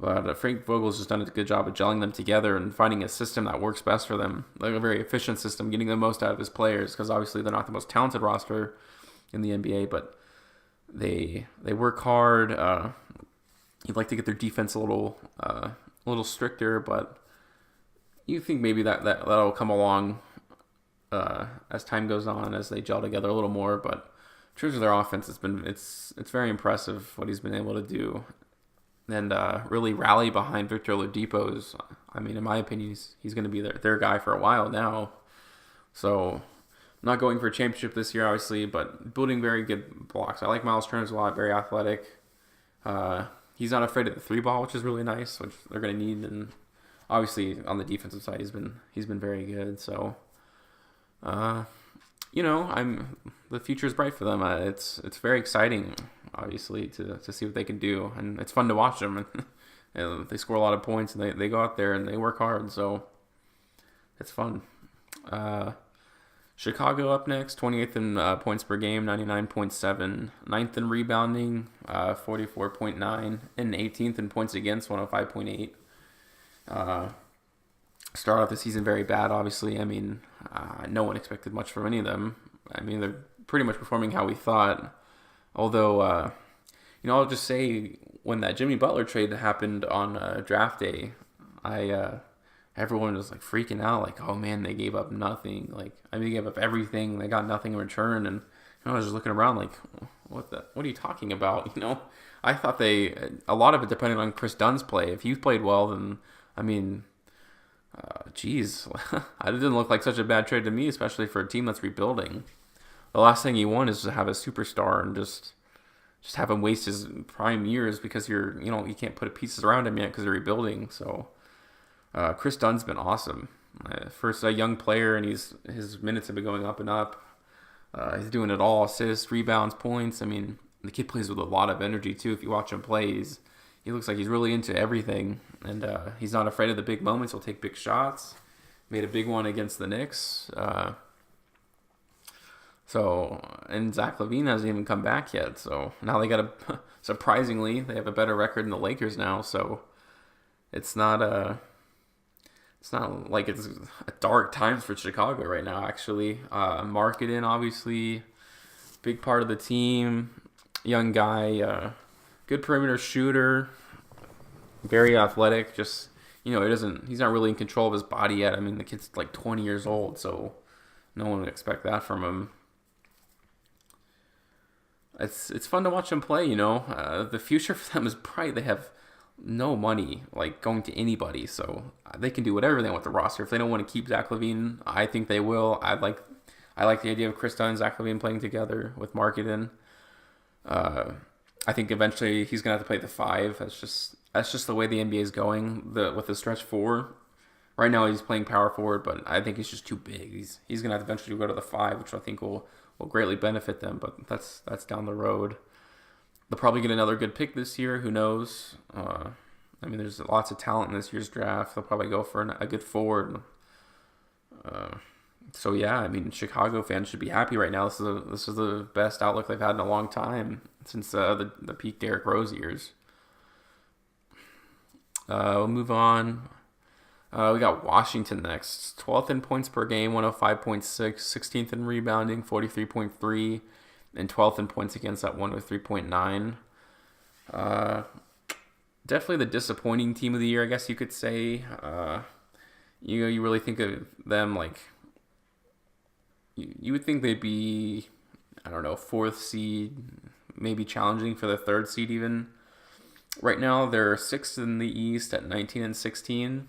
But Frank Vogel's just done a good job of gelling them together and finding a system that works best for them, like a very efficient system, getting the most out of his players. Because obviously they're not the most talented roster in the NBA, but they work hard. You'd like to get their defense a little stricter, but you think maybe that'll come along as time goes on, as they gel together a little more. But in terms of their offense, it's very impressive what he's been able to do. And really rally behind Victor Oladipo. I mean, in my opinion, he's going to be their guy for a while now. So, I'm not going for a championship this year, obviously, but building very good blocks. I like Miles Turner a lot, very athletic. He's not afraid of the three ball, which is really nice, which they're going to need. And obviously, on the defensive side, he's been very good. So, the future is bright for them. It's very exciting, obviously, to see what they can do, and it's fun to watch them. And they score a lot of points, and they go out there and they work hard. So it's fun. Chicago up next, 28th in points per game, 99.7, 9th in rebounding, 44.9, and 18th in points against, 105.8. Start off the season very bad, obviously. I mean, no one expected much from any of them. I mean, they're pretty much performing how we thought. Although, I'll just say, when that Jimmy Butler trade happened on draft day, everyone was like freaking out, like, oh man, they gave up nothing. Like, I mean, they gave up everything. They got nothing in return. And I was just looking around like, what are you talking about? I thought a lot of it depended on Chris Dunn's play. If he played well, then, I mean, geez, it didn't look like such a bad trade to me, especially for a team that's rebuilding. The last thing you want is to have a superstar and just have him waste his prime years because you can't put pieces around him yet because you're rebuilding. So Chris Dunn's been awesome. First a young player, and his minutes have been going up and up. He's doing it all: assists, rebounds, points. I mean, the kid plays with a lot of energy too. If you watch him play, he looks like he's really into everything, and he's not afraid of the big moments. He'll take big shots. Made a big one against the Knicks. And Zach LaVine hasn't even come back yet. So now surprisingly, they have a better record than the Lakers now. So it's not like it's a dark times for Chicago right now, actually. Marketing, obviously, big part of the team. Young guy, good perimeter shooter, very athletic. Just, he's not really in control of his body yet. I mean, the kid's like 20 years old, so no one would expect that from him. It's fun to watch them play, The future for them is bright. They have no money, like, going to anybody, so they can do whatever they want with the roster. If they don't want to keep Zach LaVine, I think they will. I like the idea of Chris Dunn and Zach LaVine playing together with Marketing. I think eventually he's gonna have to play the 5. That's just the way the NBA is going. With the stretch 4. Right now he's playing power forward, but I think he's just too big. He's gonna have to eventually go to the 5, which I think will greatly benefit them. But that's down the road. They'll probably get another good pick this year. Who knows? I mean, there's lots of talent in this year's draft. They'll probably go for a good forward. So yeah, I mean, Chicago fans should be happy right now. This is the best outlook they've had in a long time since the peak Derrick Rose years. We'll move on. We got Washington next. 12th in points per game, 105.6. 16th in rebounding, 43.3. And 12th in points against at 103.9. Definitely the disappointing team of the year, I guess you could say. You really think of them like... You would think they'd be, I don't know, 4th seed, maybe challenging for the 3rd seed even. Right now, they're 6th in the East at 19 and 16.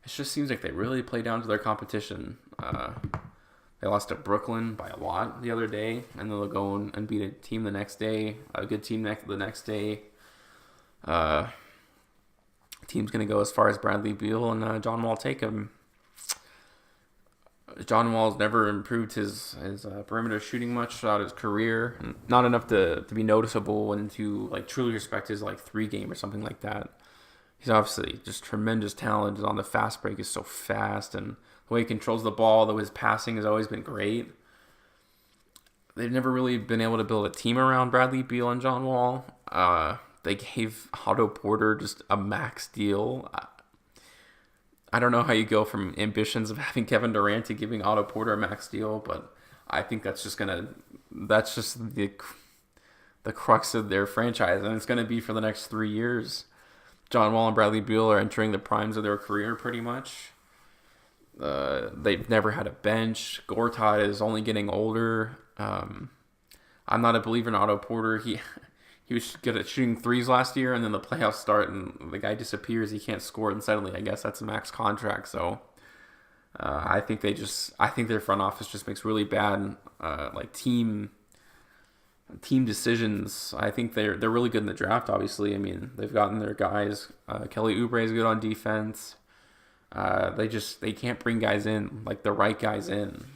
It just seems like they really play down to their competition. They lost to Brooklyn by a lot the other day, and then they'll go and beat a team the next day, a good team the next day. Team's going to go as far as Bradley Beal and John Wall take him. John Wall's never improved his perimeter shooting much throughout his career. Not enough to be noticeable and to like truly respect his like 3-game or something like that. He's obviously just tremendous talent. On the fast break is so fast, and the way he controls the ball, though his passing has always been great. They've never really been able to build a team around Bradley Beal and John Wall. They gave Otto Porter just a max deal. I don't know how you go from ambitions of having Kevin Durant to giving Otto Porter a max deal, but I think that's just the crux of their franchise, and it's gonna be for the next 3 years. John Wall and Bradley Beal are entering the primes of their career pretty much. They've never had a bench. Gortat is only getting older. I'm not a believer in Otto Porter. He was good at shooting threes last year, and then the playoffs start, and the guy disappears. He can't score, and suddenly, I guess that's a max contract. So, I think their front office just makes really bad, team decisions. I think they're really good in the draft. Obviously, I mean they've gotten their guys. Kelly Oubre is good on defense. They can't bring guys in like the right guys in.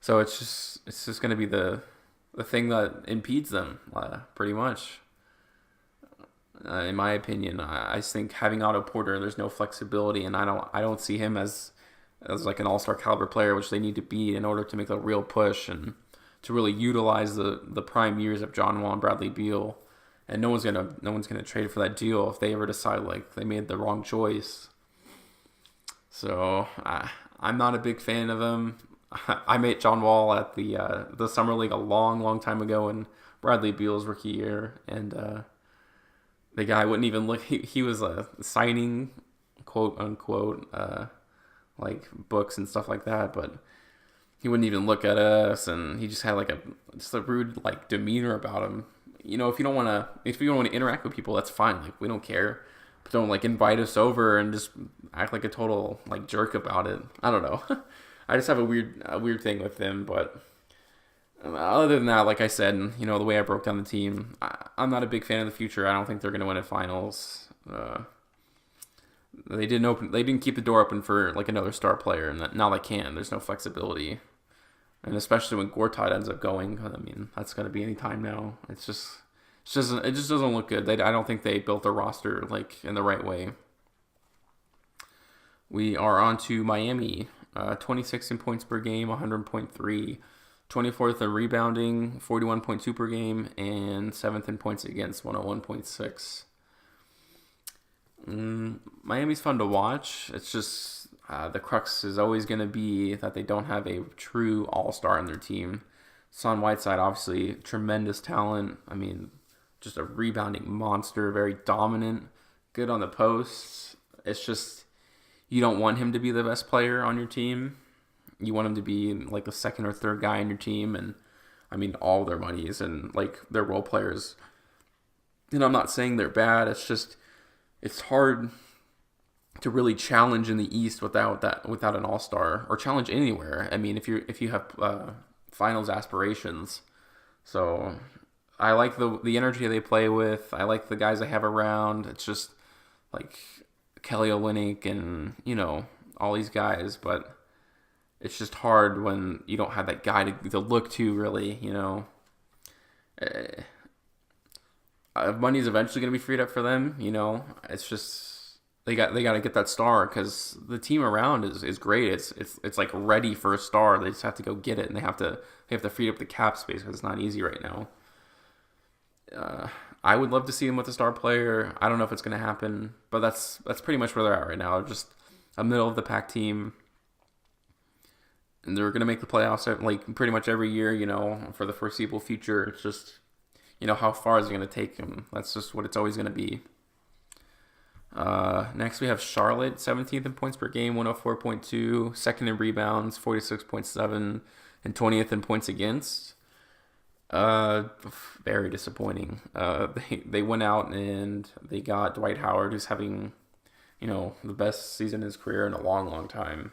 So it's just going to be the thing that impedes them, pretty much. In my opinion, I think having Otto Porter, there's no flexibility, and I don't see him as like an all-star caliber player, which they need to be in order to make a real push and to really utilize the prime years of John Wall and Bradley Beal. And no one's gonna trade for that deal if they ever decide like they made the wrong choice. So I'm not a big fan of them. I met John Wall at the summer league a long time ago in Bradley Beal's rookie year, and the guy wouldn't even look. He was signing, quote unquote, like books and stuff like that, but he wouldn't even look at us, and he just had like a rude like demeanor about him. You know, if you don't want to interact with people, that's fine. Like, we don't care. But don't like invite us over and just act like a total like jerk about it. I don't know. I just have a weird thing with them, but other than that, like I said, you know, the way I broke down the team, I'm not a big fan of the future. I don't think they're going to win a finals. They didn't keep the door open for like another star player, and now they can. There's no flexibility, and especially when Gortat ends up going, I mean, that's going to be any time now. It just doesn't look good. I don't think they built their roster like in the right way. We are on to Miami. 26 in points per game, 100.3. 24th in rebounding, 41.2 per game, and 7th in points against, 101.6. Miami's fun to watch. It's just the crux is always going to be that they don't have a true all-star in their team. Son Whiteside, obviously, tremendous talent. I mean, just a rebounding monster, very dominant, good on the posts. It's just, you don't want him to be the best player on your team. You want him to be like the second or third guy on your team, and I mean all their monies and like their role players. And I'm not saying they're bad. It's just, it's hard to really challenge in the East without an all-star, or challenge anywhere. I mean, if you have finals aspirations. So I like the energy they play with. I like the guys they have around. It's just like Kelly Olynyk and, you know, all these guys, but it's just hard when you don't have that guy to look to, really, you know. Money's eventually going to be freed up for them, you know. It's just they got to get that star, because the team around is great. It's like ready for a star. They just have to go get it, and they have to free up the cap space, because it's not easy right now. I would love to see him with a star player. I don't know if it's going to happen, but that's pretty much where they're at right now. Just a middle of the pack team, and they're going to make the playoffs like pretty much every year, for the foreseeable future. It's just, how far is it going to take them? That's just what it's always going to be. Next, we have Charlotte, 17th in points per game, 104.2, second in rebounds, 46.7, and 20th in points against. Very disappointing. They went out and they got Dwight Howard, who's having, the best season in his career in a long, long time.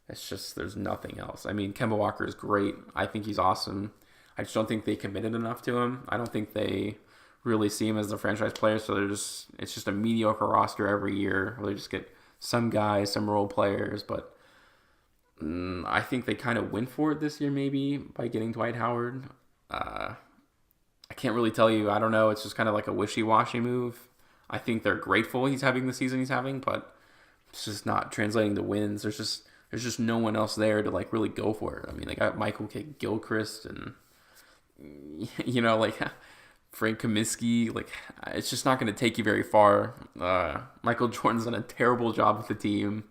It's just, there's nothing else. I mean, Kemba Walker is great. I think he's awesome. I just don't think they committed enough to him. I don't think they really see him as the franchise player, so it's just a mediocre roster every year where they just get some guys, some role players, but I think they kind of went for it this year maybe by getting Dwight Howard. I can't really tell you. I don't know. It's just kind of like a wishy-washy move. I think they're grateful he's having the season he's having, but it's just not translating to wins. There's just no one else there to like really go for it. I mean, they got Michael K. Gilchrist and like Frank Kaminsky. Like, it's just not going to take you very far. Michael Jordan's done a terrible job with the team.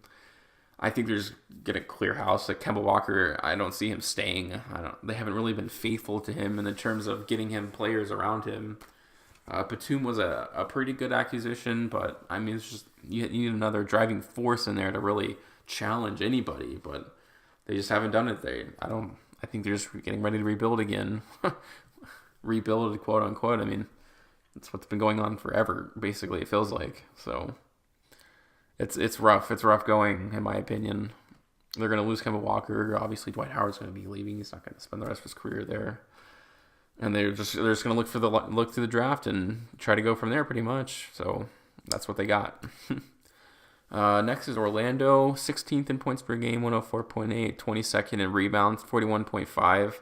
I think they're just gonna clear house. Like Kemba Walker, I don't see him staying. They haven't really been faithful to him in the terms of getting him players around him. Batum was a pretty good acquisition, but I mean, it's just you need another driving force in there to really challenge anybody. But they just haven't done it. I think they're just getting ready to rebuild again. Rebuild, quote unquote. I mean, that's what's been going on forever. Basically, it feels like so. It's rough. It's rough going, in my opinion. They're going to lose Kemba Walker. Obviously, Dwight Howard's going to be leaving. He's not going to spend the rest of his career there. And they're just going to look through the draft and try to go from there, pretty much. So that's what they got. Next is Orlando, 16th in points per game, 104.8, 22nd in rebounds, 41.5,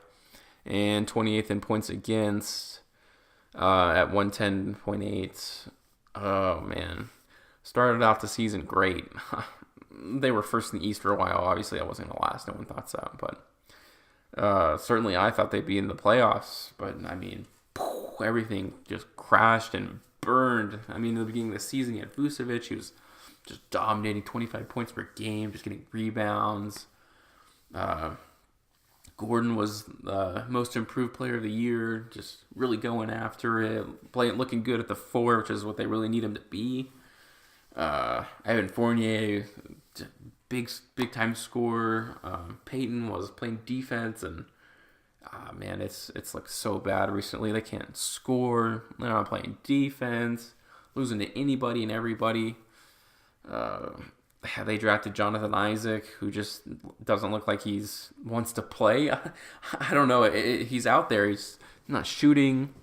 and 28th in points against at 110.8. Oh man. Started out the season great. They were first in the East for a while. Obviously, that wasn't going to last. No one thought so. But certainly I thought they'd be in the playoffs. But, I mean, everything just crashed and burned. I mean, in the beginning of the season, you had Vucevic. He was just dominating 25 points per game, just getting rebounds. Gordon was the most improved player of the year, just really going after it, looking good at the 4, which is what they really need him to be. Evan Fournier, big time scorer. Peyton was playing defense, and man, it's looked so bad recently. They can't score. They're not playing defense, losing to anybody and everybody. They drafted Jonathan Isaac, who just doesn't look like he's wants to play. I don't know. He's out there. He's not shooting.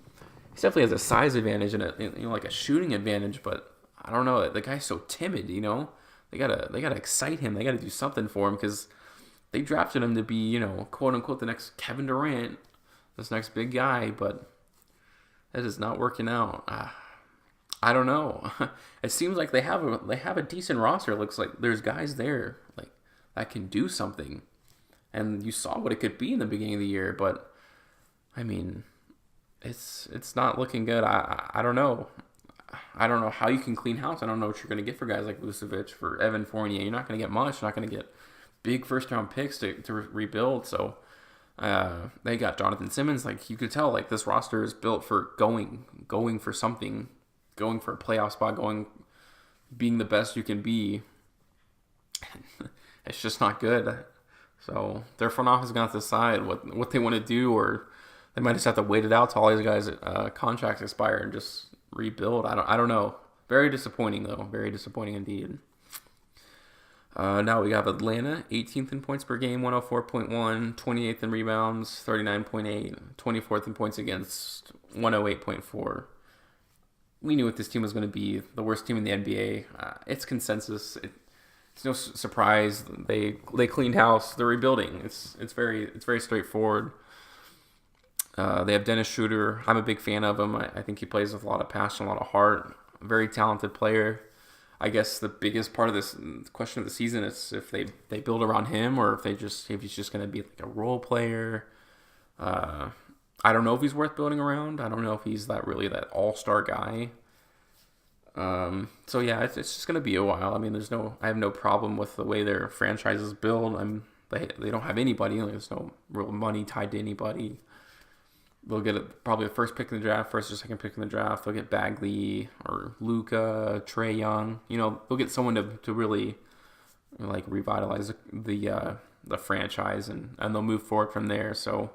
He definitely has a size advantage and like a shooting advantage, but I don't know. The guy's so timid, They gotta excite him. They gotta do something for him because they drafted him to be, quote unquote, the next Kevin Durant, this next big guy. But that is not working out. I don't know. It seems like they have a decent roster. It looks like there's guys there like that can do something, and you saw what it could be in the beginning of the year. But I mean, it's not looking good. I don't know. I don't know how you can clean house. I don't know what you're going to get for guys like Vucevic, for Evan Fournier. You're not going to get much. You're not going to get big first-round picks to rebuild. So they got Jonathan Simmons. Like, you could tell, like, this roster is built for going for something, going for a playoff spot, being the best you can be. It's just not good. So their front office is going to have to decide what they want to do, or they might just have to wait it out till all these guys' contracts expire and just rebuild. I don't know. Very disappointing though. Very disappointing indeed. Now we have Atlanta, 18th in points per game, 104.1, 28th in rebounds, 39.8, 24th in points against, 108.4. We knew what this team was going to be. The worst team in the NBA. It's consensus. It's no surprise. They cleaned house. They're rebuilding. It's very straightforward. They have Dennis Schroeder. I'm a big fan of him. I think he plays with a lot of passion, a lot of heart. Very talented player. I guess the biggest part of this question of the season is if they build around him, or if he's just going to be like a role player. I I don't know if he's worth building around. I don't know if he's that all-star guy. So yeah, it's just gonna be a while. I mean, I have no problem with the way their franchise is built. They don't have anybody. There's no real money tied to anybody. They'll get probably the first pick in the draft, first or second pick in the draft. They'll get Bagley or Luka, Trae Young. They'll get someone to really like revitalize the franchise, and they'll move forward from there. So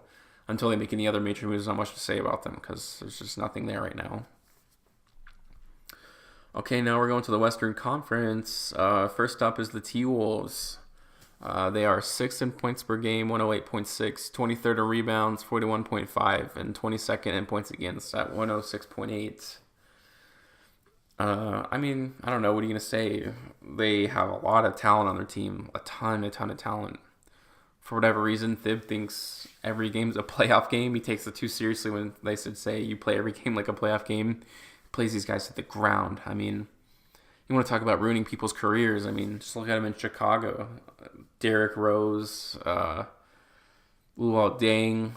until they make any other major moves, there's not much to say about them because there's just nothing there right now. Okay, now we're going to the Western Conference. First up is the T-Wolves. They are 6th in points per game, 108.6, 23rd in rebounds, 41.5, and 22nd in points against at 106.8. I mean, I don't know. What are you going to say? They have a lot of talent on their team, a ton of talent. For whatever reason, Thib thinks every game's a playoff game. He takes it too seriously when they should say you play every game like a playoff game. He plays these guys to the ground. I mean, you want to talk about ruining people's careers. I mean, just look at him in Chicago. Derrick Rose, Luol Deng.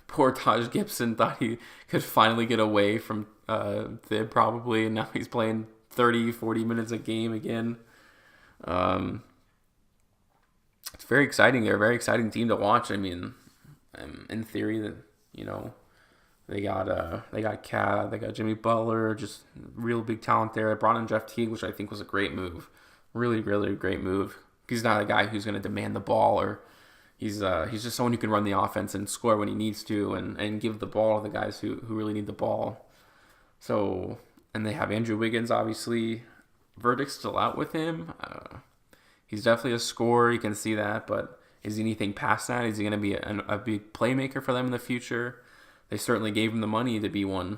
Poor Taj Gibson thought he could finally get away from Thib probably, and now he's playing 30, 40 minutes a game again. It's very exciting. They're a very exciting team to watch. I mean, in theory, that they got Cat, they got Jimmy Butler, just real big talent there. They brought in Jeff Teague, which I think was a great move. Really, really great move. He's not a guy who's going to demand the ball, or he's just someone who can run the offense and score when he needs to, and give the ball to the guys who really need the ball. So, and they have Andrew Wiggins, obviously. Verdict's still out with him. He's definitely a scorer, you can see that, but is he anything past that? Is he going to be a big playmaker for them in the future? They certainly gave him the money to be one,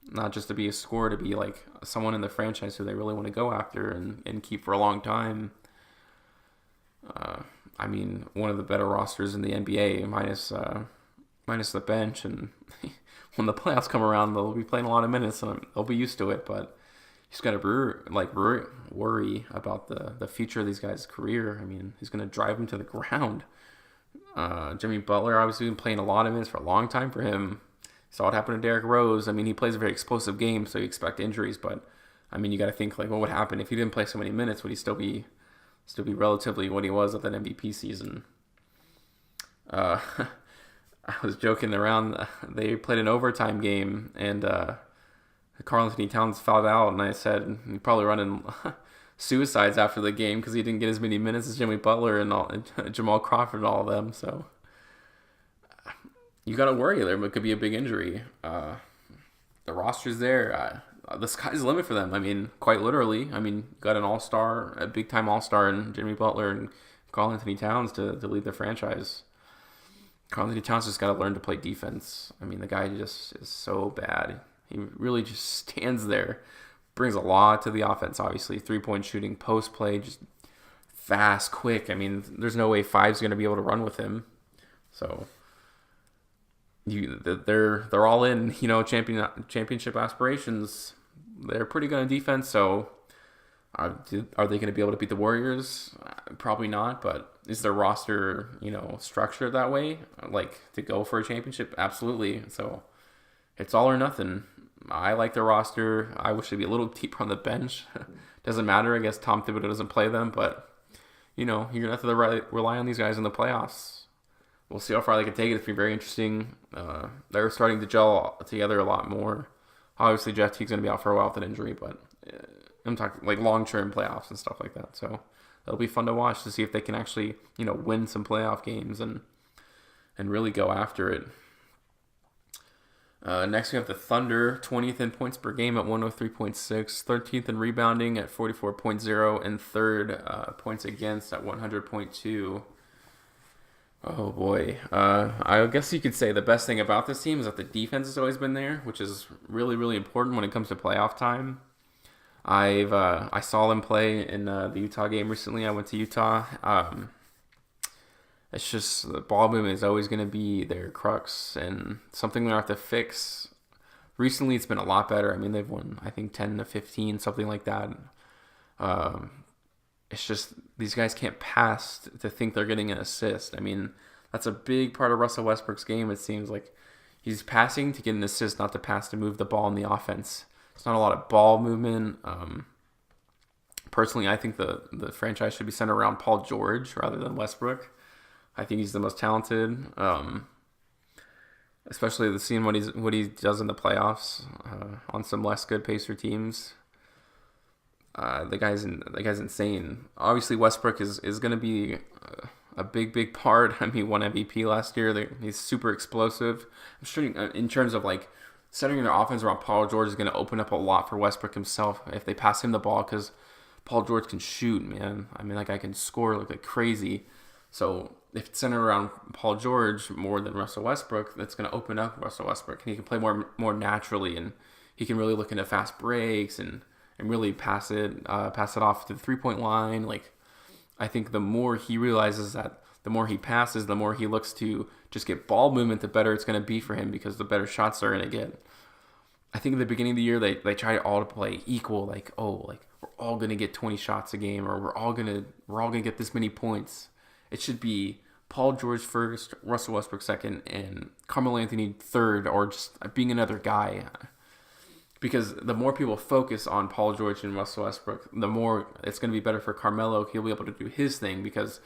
not just to be a scorer, to be like someone in the franchise who they really want to go after and keep for a long time. I mean, one of the better rosters in the NBA, minus the bench, and when the playoffs come around, they'll be playing a lot of minutes, and they'll be used to it, but he's got to worry about the future of these guys' career. I mean, he's going to drive them to the ground. Jimmy Butler obviously been playing a lot of minutes for a long time for him. Saw what happened to Derrick Rose. I mean, he plays a very explosive game, so you expect injuries, but I mean, you got to think like, what would happen if he didn't play so many minutes? Would he still be relatively what he was at that MVP season? I was joking around. They played an overtime game, and Karl Anthony Towns fouled out, and I said he probably running suicides after the game because he didn't get as many minutes as Jimmy Butler and Jamal Crawford and all of them. So you got to worry there. It could be a big injury. The roster's there. The sky's the limit for them. I mean, quite literally. I mean, you got an all-star, a big-time all-star in Jimmy Butler and Karl Anthony Towns to lead the franchise. Karl Anthony Towns just got to learn to play defense. I mean, the guy just is so bad. He really just stands there. Brings a lot to the offense, obviously. 3-point shooting, post play, just fast, quick. I mean, there's no way Five's going to be able to run with him. So they're all in, championship aspirations. They're pretty good on defense. So are they going to be able to beat the Warriors? Probably not. But is their roster, structured that way, like to go for a championship? Absolutely. So it's all or nothing. I like the roster. I wish they'd be a little deeper on the bench. Doesn't matter. I guess Tom Thibodeau doesn't play them, but you're going to have to rely on these guys in the playoffs. We'll see how far they can take it. It's been very interesting. They're starting to gel together a lot more. Obviously, Jeff Teague's going to be out for a while with an injury, but I'm talking like long-term playoffs and stuff like that. So it'll be fun to watch to see if they can actually, win some playoff games and really go after it. Next, we have the Thunder, 20th in points per game at 103.6, 13th in rebounding at 44.0, and 3rd points against at 100.2. Oh boy. I guess you could say the best thing about this team is that the defense has always been there, which is really, really important when it comes to playoff time. I saw them play in the Utah game recently. I went to Utah. It's just the ball movement is always going to be their crux and something they have to fix. Recently, it's been a lot better. I mean, they've won, I think, 10 to 15, something like that. It's just these guys can't pass to think they're getting an assist. I mean, That's a big part of Russell Westbrook's game. It seems like he's passing to get an assist, not to pass to move the ball in the offense. It's not a lot of ball movement. Personally, I think the franchise should be centered around Paul George rather than Westbrook. I think he's the most talented, especially seeing what he does in the playoffs on some less good Pacer teams. The guy's insane. Obviously, Westbrook is going to be a big part. I mean, he won MVP last year. He's super explosive. I'm sure in terms of like setting their offense around Paul George is going to open up a lot for Westbrook himself if they pass him the ball, because Paul George can shoot, man. I mean, that guy can score like crazy. So if it's centered around Paul George more than Russell Westbrook, that's going to open up Russell Westbrook, and he can play more naturally, and he can really look into fast breaks and really pass it off to the 3-point line. Like, I think the more he realizes that, the more he passes, the more he looks to just get ball movement, the better it's going to be for him, because the better shots they're going to get. I think at the beginning of the year, they tried all to play equal, like we're all going to get 20 shots a game, or we're all going to get this many points. It should be Paul George first, Russell Westbrook second, and Carmelo Anthony third, or just being another guy. Because the more people focus on Paul George and Russell Westbrook, the more it's going to be better for Carmelo. He'll be able to do his thing, because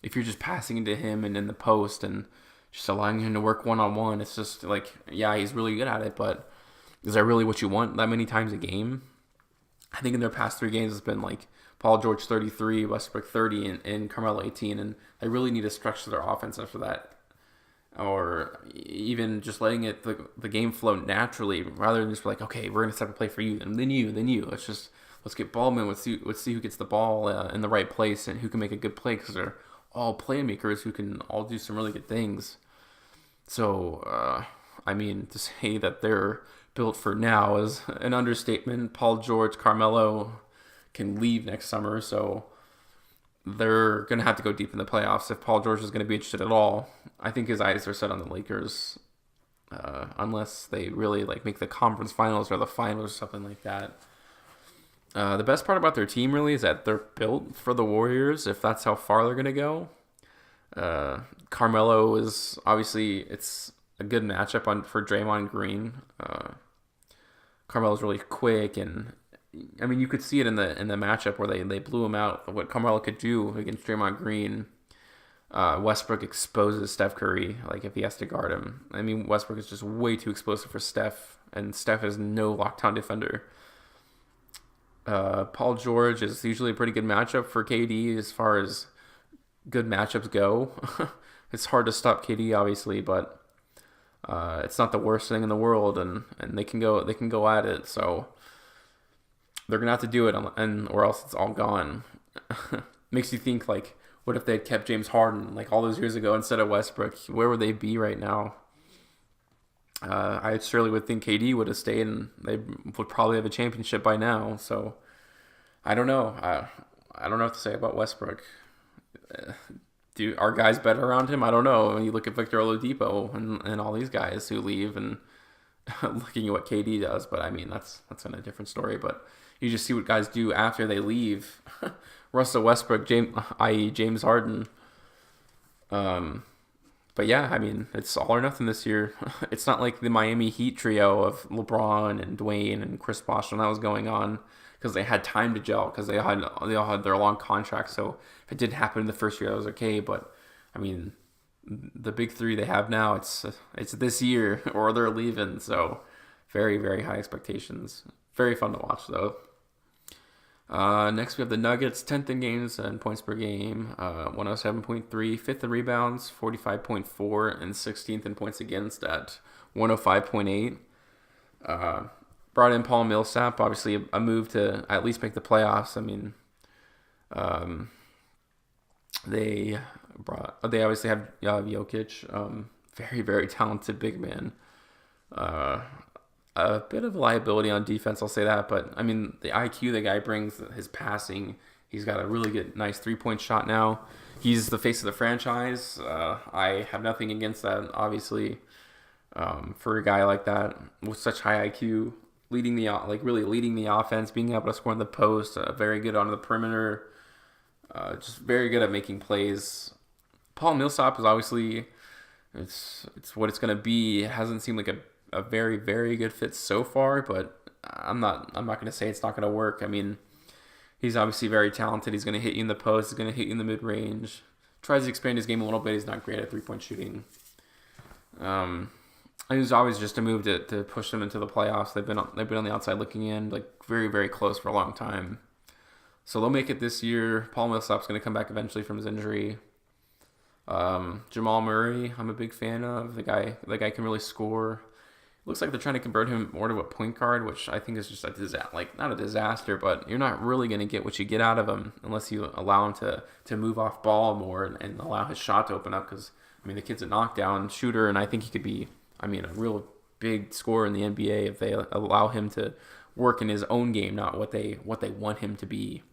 if you're just passing into him and in the post and just allowing him to work one-on-one, it's just like, yeah, he's really good at it, but is that really what you want that many times a game? I think in their past 3 games, it's been like Paul George 33, Westbrook 30, and Carmelo 18, and they really need to structure their offense after that. Or even just letting the game flow naturally, rather than just like, okay, we're gonna set a play for you, and then you. Let's get ball movement. Let's see who gets the ball in the right place and who can make a good play, because they're all playmakers who can all do some really good things. So I mean, to say that they're built for now is an understatement. Paul George, Carmelo can leave next summer, so they're going to have to go deep in the playoffs if Paul George is going to be interested at all. I think his eyes are set on the Lakers, unless they really like make the conference finals or the finals or something like that. The best part about their team really is that they're built for the Warriors, if that's how far they're going to go. Carmelo is obviously, it's a good matchup for Draymond Green. Carmelo's really quick, and I mean, you could see it in the matchup where they blew him out. What Carmelo could do against Draymond Green. Westbrook exposes Steph Curry, like if he has to guard him. I mean, Westbrook is just way too explosive for Steph, and Steph is no lockdown defender. Paul George is usually a pretty good matchup for KD as far as good matchups go. It's hard to stop KD, obviously, but it's not the worst thing in the world, and they can go at it. So they're gonna have to do it, or else it's all gone. Makes you think, like, what if they had kept James Harden like all those years ago instead of Westbrook? Where would they be right now? I surely would think KD would have stayed, and they would probably have a championship by now. So I don't know. I don't know what to say about Westbrook. Are guys better around him? I don't know. When you look at Victor Oladipo and all these guys who leave, and looking at what KD does, but I mean that's a different story. But you just see what guys do after they leave. Russell Westbrook, James Harden. But yeah, I mean, it's all or nothing this year. It's not like the Miami Heat trio of LeBron and Dwayne and Chris Bosh when that was going on, because they had time to gel, because they all had their long contracts. So if it did happen in the first year, that was okay. But I mean, the big three they have now, it's this year or they're leaving. So very, very high expectations. Very fun to watch though. Next, we have the Nuggets, 10th in games and points per game, 107.3, 5th in rebounds, 45.4, and 16th in points against at 105.8. Brought in Paul Millsap, obviously a move to at least make the playoffs. I mean, they obviously have Jokic, very, very talented big man. A bit of a liability on defense, I'll say that. But, I mean, the IQ the guy brings, his passing, he's got a really good, nice three-point shot now. He's the face of the franchise. I have nothing against that, obviously, for a guy like that with such high IQ, really leading the offense, being able to score in the post, very good on the perimeter, just very good at making plays. Paul Millsap is obviously It's what it's gonna be. It hasn't seemed like a very very good fit so far, but I'm not gonna say it's not gonna work. I mean, he's obviously very talented. He's gonna hit you in the post. He's gonna hit you in the mid range. Tries to expand his game a little bit. He's not great at 3-point shooting. It was always just a move to push them into the playoffs. They've been on the outside looking in, like very very close for a long time. So they'll make it this year. Paul Millsap's going to come back eventually from his injury. Jamal Murray, I'm a big fan of. The guy can really score. Looks like they're trying to convert him more to a point guard, which I think is just a disaster. Like, not a disaster, but you're not really going to get what you get out of him unless you allow him to move off ball more and allow his shot to open up. Because I mean, the kid's a knockdown shooter, and I think he could be, I mean, a real big scorer in the NBA if they allow him to work in his own game, not what they want him to be.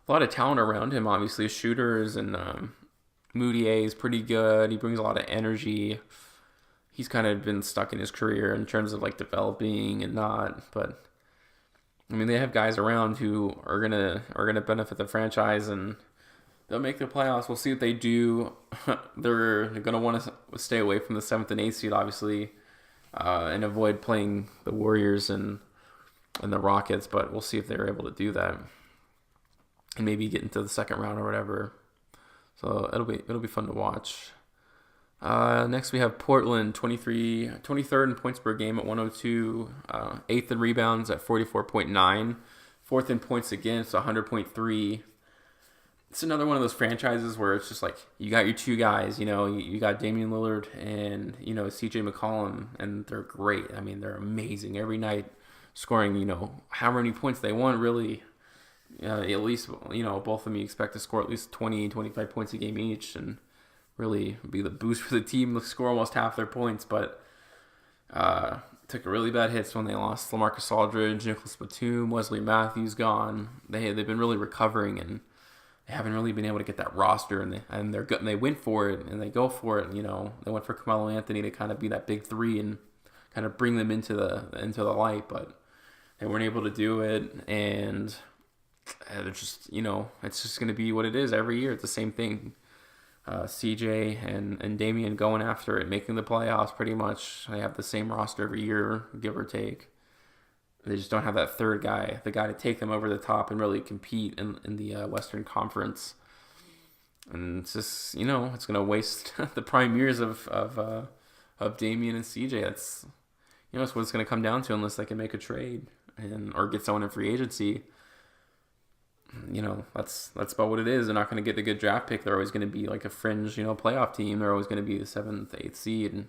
A lot of talent around him, obviously. Shooters, and Moutier is pretty good. He brings a lot of energy. He's kind of been stuck in his career in terms of like developing and not, but I mean, they have guys around who are gonna benefit the franchise, and they'll make the playoffs. We'll see what they do. They're gonna want to stay away from the 7th and 8th seed, obviously, and avoid playing the Warriors and the Rockets. But we'll see if they're able to do that, and maybe get into the second round or whatever. So it'll be fun to watch. Next we have Portland, 23rd in points per game at 102, 8th in rebounds at 44.9, 4th in points against 100.3. It's another one of those franchises where it's just like you got your two guys, you got Damian Lillard and CJ McCollum, and they're great. I mean, they're amazing every night, scoring how many points they want really. At least both of them you expect to score at least 20-25 points a game each, and really be the boost for the team. Score almost half their points, but took really bad hits when they lost LaMarcus Aldridge, Nicholas Batum, Wesley Matthews gone. They've been really recovering, and they haven't really been able to get that roster, and they're good, and they went for it, and they go for it. They went for Carmelo Anthony to kind of be that big three and kind of bring them into the light, but they weren't able to do it, and they're just it's just going to be what it is every year. It's the same thing. CJ and Damian going after it, making the playoffs pretty much. They have the same roster every year, give or take. They just don't have that third guy, the guy to take them over the top and really compete in the Western Conference. And it's just, it's going to waste the prime years of Damian and CJ. That's, that's what it's going to come down to unless they can make a trade or get someone in free agency. That's about what it is. They're not going to get the good draft pick. They're always going to be like a fringe, playoff team. They're always going to be the 7th, 8th seed, and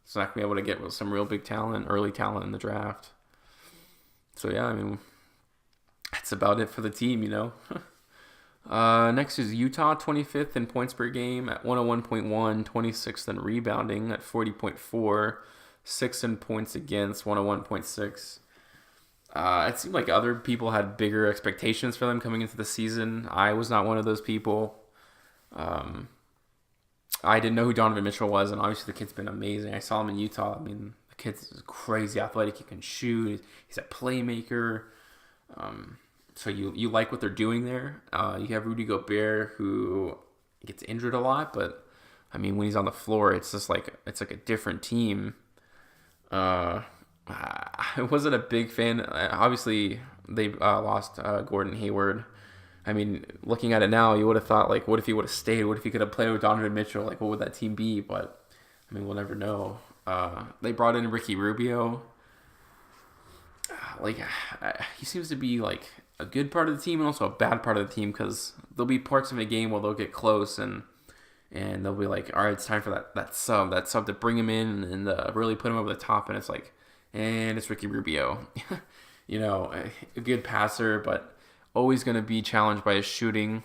it's not going to be able to get some real big talent, early talent in the draft. So yeah, I mean, that's about it for the team, Next is Utah, 25th in points per game at 101.1, 26th in rebounding at 40.4, 6th in points against 101.6. It seemed like other people had bigger expectations for them coming into the season. I was not one of those people. I didn't know who Donovan Mitchell was, and obviously the kid's been amazing. I saw him in Utah. I mean, the kid's crazy athletic. He can shoot. He's a playmaker. So you like what they're doing there. You have Rudy Gobert, who gets injured a lot, but I mean, when he's on the floor, it's just like a different team. I wasn't a big fan. Obviously, they lost Gordon Hayward. I mean, looking at it now, you would have thought, like, what if he would have stayed? What if he could have played with Donovan Mitchell? Like, what would that team be? But, I mean, we'll never know. They brought in Ricky Rubio. He seems to be, like, a good part of the team and also a bad part of the team, because there'll be parts of a game where they'll get close and they'll be like, all right, it's time for that sub to bring him in and really put him over the top, and it's like, and it's Ricky Rubio. A good passer, but always going to be challenged by his shooting.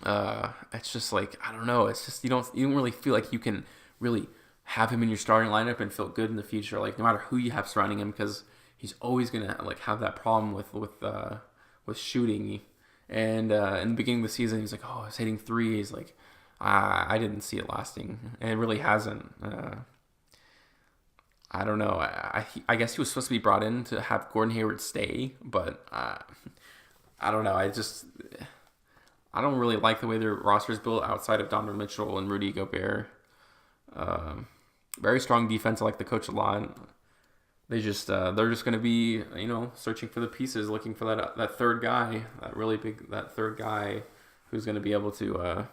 It's just like, I don't know. It's just, you don't really feel like you can really have him in your starting lineup and feel good in the future. Like, no matter who you have surrounding him, because he's always going to have that problem with shooting. And in the beginning of the season, he's like, oh, I was hitting threes. Like, I didn't see it lasting, and it really hasn't. I don't know. I guess he was supposed to be brought in to have Gordon Hayward stay, but I don't know. I don't really like the way their roster is built outside of Donovan Mitchell and Rudy Gobert. Very strong defense. I like the coach a lot. They're just going to be searching for the pieces, looking for that third guy, that third guy who's going to be able to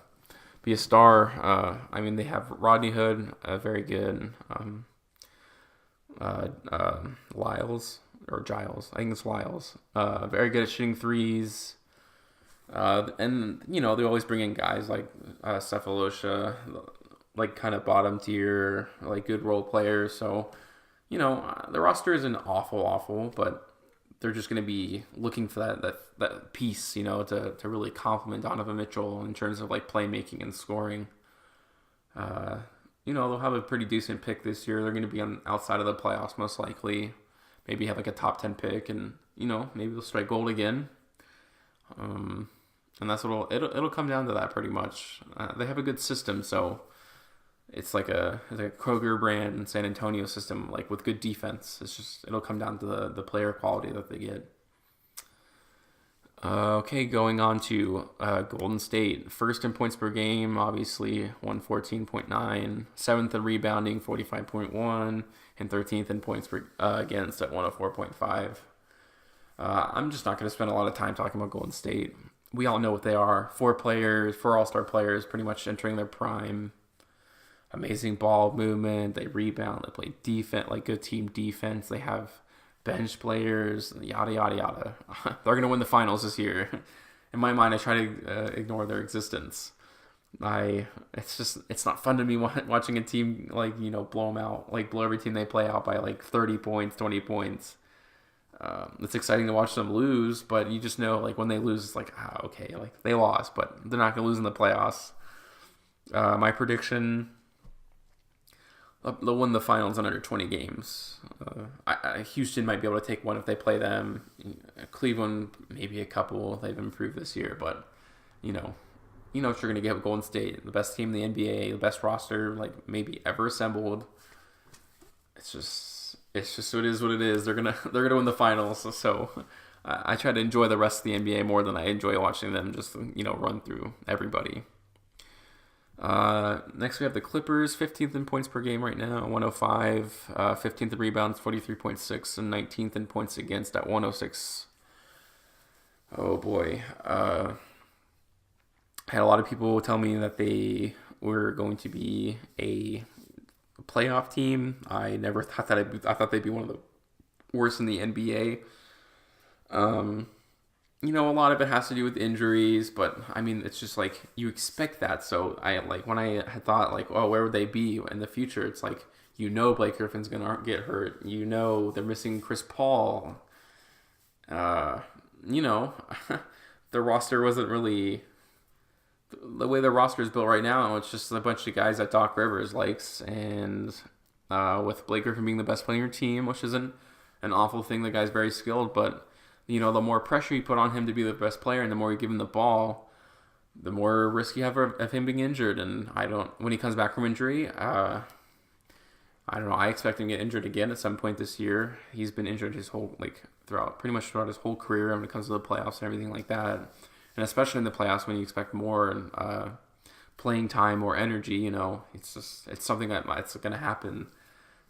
be a star. They have Rodney Hood, very good. Lyles or Giles, I think it's Lyles. Very good at shooting threes. And they always bring in guys like Cephalosha, like kind of bottom tier, like good role players. So, the roster isn't awful, but they're just going to be looking for that piece, to really complement Donovan Mitchell in terms of like playmaking and scoring. They'll have a pretty decent pick this year. They're going to be outside of the playoffs most likely. Maybe have like a top 10 pick, and maybe they'll strike gold again. And that's what it'll come down to that pretty much. They have a good system, so it's like a Kroger brand and San Antonio system, like with good defense. It'll come down to the player quality that they get. Okay, going on to Golden State. First in points per game, obviously, 114.9. 7th in rebounding, 45.1. And 13th in points per against at 104.5. I'm just not going to spend a lot of time talking about Golden State. We all know what they are. 4 all-star players, pretty much entering their prime. Amazing ball movement. They rebound. They play defense, like good team defense. They have bench players, yada, yada, yada. They're going to win the finals this year. In my mind, I try to ignore their existence. It's not fun to me watching a team blow them out, like blow every team they play out by like 30 points, 20 points. It's exciting to watch them lose, but you just know like when they lose, it's like, okay, like they lost, but they're not going to lose in the playoffs. My prediction, they'll win the finals in under 20 games. Houston might be able to take one if they play them. Cleveland, maybe a couple. They've improved this year, but what you're going to get with Golden State, the best team in the NBA, the best roster like maybe ever assembled. It's just it is what it is. They're gonna win the finals. So I try to enjoy the rest of the NBA more than I enjoy watching them just run through everybody. Next we have the Clippers, 15th in points per game right now, 105, 15th in rebounds, 43.6, and 19th in points against at 106. Oh boy. I had a lot of people tell me that they were going to be a playoff team. I never thought that I thought they'd be one of the worst in the NBA. A lot of it has to do with injuries, but it's just like you expect that. So when I had thought like, oh, where would they be in the future? It's like, Blake Griffin's going to get hurt. They're missing Chris Paul. The roster wasn't really the way the roster is built right now. It's just a bunch of guys that Doc Rivers likes, and with Blake Griffin being the best player on your team, which isn't an awful thing. The guy's very skilled, but the more pressure you put on him to be the best player, and the more you give him the ball, the more risk you have of him being injured. And when he comes back from injury, I don't know. I expect him to get injured again at some point this year. He's been injured his whole pretty much throughout his whole career when it comes to the playoffs and everything like that. And especially in the playoffs when you expect more playing time, more energy, it's something it's going to happen.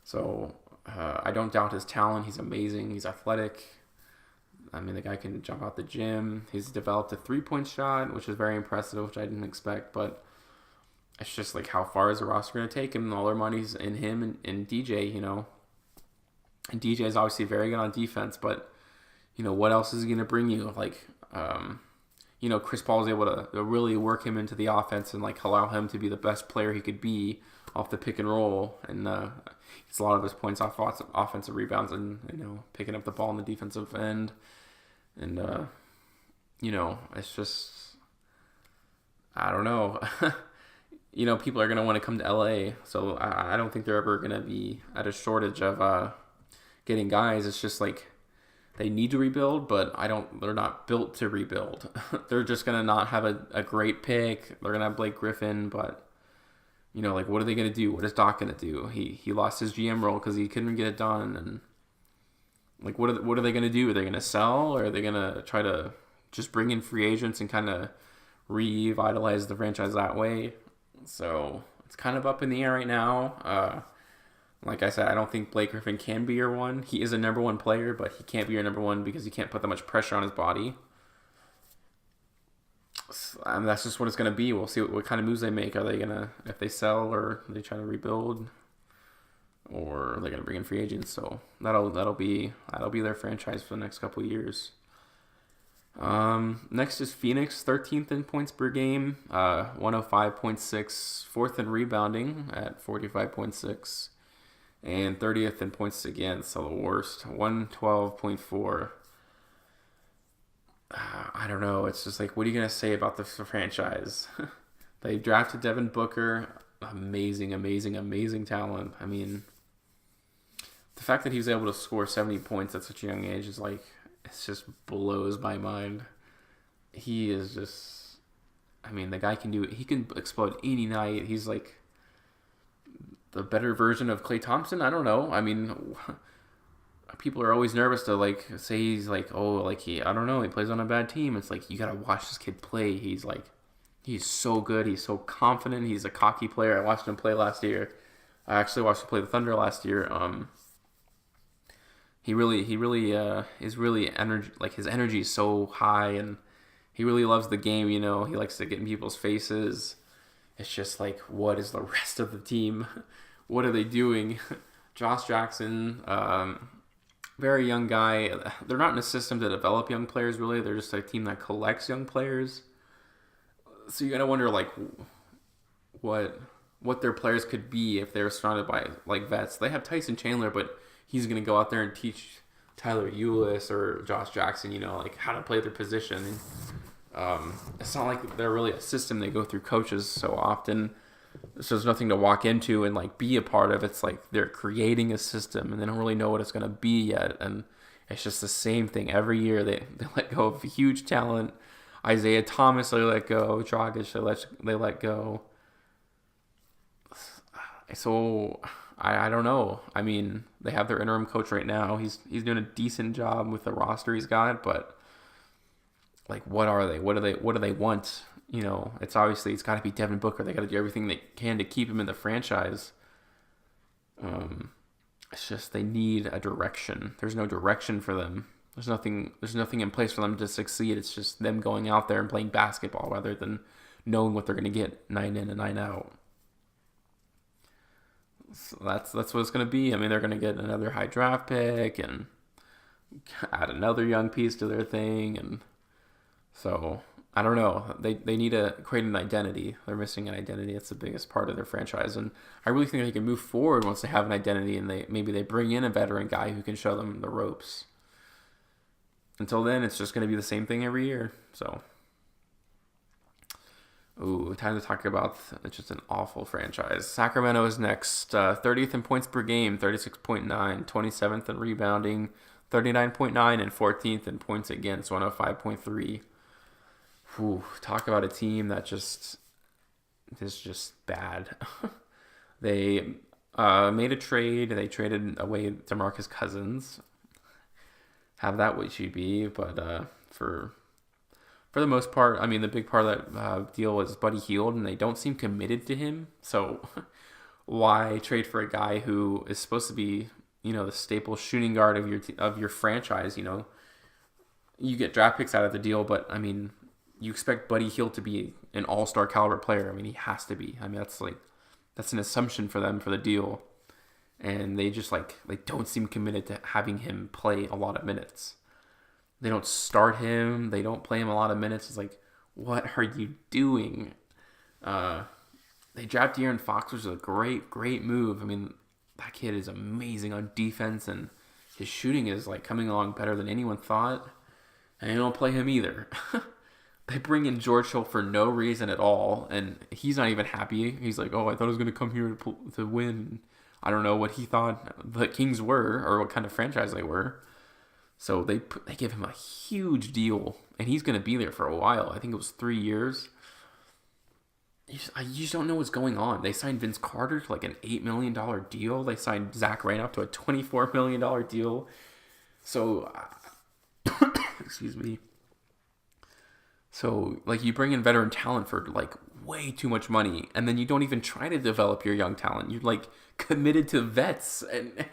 So I don't doubt his talent. He's amazing. He's athletic. The guy can jump out the gym. He's developed a 3-point shot, which is very impressive, which I didn't expect. But it's just like, how far is the roster going to take him? And all their money's in him and DJ, And DJ is obviously very good on defense, but, what else is he going to bring you? Chris Paul is able to really work him into the offense and, allow him to be the best player he could be off the pick and roll. And it's a lot of his points off offensive rebounds and, picking up the ball on the defensive end. And, it's just, I don't know. People are going to want to come to LA. So I don't think they're ever going to be at a shortage of getting guys. It's just they need to rebuild, but they're not built to rebuild. They're just going to not have a great pick. They're going to have Blake Griffin, but, what are they going to do? What is Doc going to do? He lost his GM role because he couldn't get it done. And, what are they going to do? Are they going to sell, or are they going to try to just bring in free agents and kind of revitalize the franchise that way. So it's kind of up in the air right now. Like I said, I don't think Blake Griffin can be your one. He is a number one player, but he can't be your number one because he can't put that much pressure on his body. That's just what it's going to be. We'll see what kind of moves they make. Are they going to, if they sell or they try to rebuild, or are they going to bring in free agents? So that'll be their franchise for the next couple of years. Next is Phoenix, 13th in points per game, 105.6, fourth in rebounding at 45.6, and 30th in points against, so the worst, 112.4. I don't know. It's just like, what are you going to say about the franchise? They drafted Devin Booker. Amazing talent. I mean, the fact that he was able to score 70 points at such a young age is like, it just blows my mind. He is just, I mean, the guy can do it. He can explode any night. He's like the better version of Klay Thompson. I don't know. I mean, people are always nervous to like say he's like, oh, like he plays on a bad team. It's like, you gotta watch this kid play. He's so good. He's so confident. He's a cocky player. I watched him play last year. I actually watched him play the Thunder last year. He really is really energy. Like, his energy is so high, and he really loves the game. You know, he likes to get in people's faces. It's just like, what is the rest of the team? What are they doing? Josh Jackson, very young guy. They're not in a system to develop young players, really. They're just a team that collects young players. So you gotta wonder, like, what their players could be if they were surrounded by like vets. They have Tyson Chandler, but he's gonna go out there and teach Tyler Ulis or Josh Jackson, you know, like how to play their position. It's not like they're really a system. They go through coaches so often. So there's nothing to walk into and like be a part of. It's like they're creating a system and they don't really know what it's going to be yet. And it's just the same thing every year. They let go of huge talent. Isaiah Thomas, they let go. Dragic, they let go. So I don't know. I mean, they have their interim coach right now. He's doing a decent job with the roster he's got, but like, what are they? What do they want? You know, it's got to be Devin Booker. They got to do everything they can to keep him in the franchise. It's just they need a direction. There's no direction for them. There's nothing in place for them to succeed. It's just them going out there and playing basketball rather than knowing what they're going to get night in and night out. So that's what it's going to be. I mean, they're going to get another high draft pick and add another young piece to their thing, and so I don't know. They need to create an identity. They're missing an identity. It's the biggest part of their franchise, and I really think they can move forward once they have an identity, and maybe they bring in a veteran guy who can show them the ropes. Until then, it's just going to be the same thing every year. So, time to talk about just an awful franchise. Sacramento is next. 30th in points per game, 36.9. 27th in rebounding, 39.9. And 14th in points against, 105.3. Talk about a team that is just bad. They made a trade. They traded away DeMarcus Cousins. Have that what you be, but for the most part, I mean, the big part of that deal was Buddy Hield, and they don't seem committed to him. So why trade for a guy who is supposed to be, you know, the staple shooting guard of your franchise? You know, you get draft picks out of the deal, but I mean, you expect Buddy Hield to be an all-star caliber player. I mean, he has to be. I mean, that's an assumption for them for the deal. And they just they don't seem committed to having him play a lot of minutes. They don't start him. They don't play him a lot of minutes. It's like, what are you doing? They drafted De'Aaron Fox, which is a great move. I mean, that kid is amazing on defense, and his shooting is coming along better than anyone thought. And they don't play him either. They bring in George Hill for no reason at all, and he's not even happy. He's like, oh, I thought I was going to come here to win. I don't know what he thought the Kings were or what kind of franchise they were. So they give him a huge deal, and he's going to be there for a while. I think it was 3 years. You just don't know what's going on. They signed Vince Carter to an $8 million deal. They signed Zach Randolph to a $24 million deal. So, excuse me. So, like, you bring in veteran talent for, like, way too much money, and then you don't even try to develop your young talent. You're, like, committed to vets, and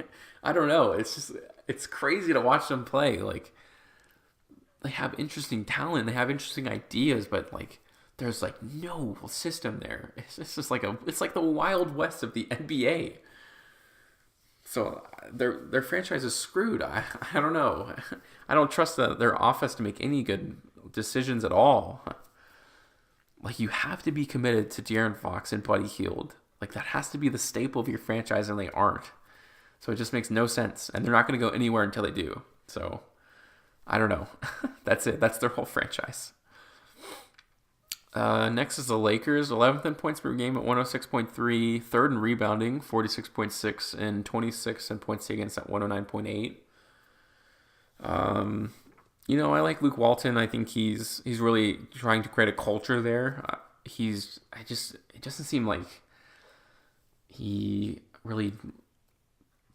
I don't know. It's crazy to watch them play. Like, they have interesting talent, they have interesting ideas, but, like, there's, like, no system there. It's just like it's like the Wild West of the NBA. So their franchise is screwed. I don't know. I don't trust their offense to make any good decisions at all. Like, you have to be committed to De'Aaron Fox and Buddy Hield. Like, that has to be the staple of your franchise, and they aren't. So it just makes no sense, and they're not going to go anywhere until they do. So I don't know. That's it. That's their whole franchise. Next is the Lakers, 11th in points per game at 106.3, third in rebounding, 46.6, and 26 in points against at 109.8. I like Luke Walton. I think he's really trying to create a culture there. It doesn't seem like he really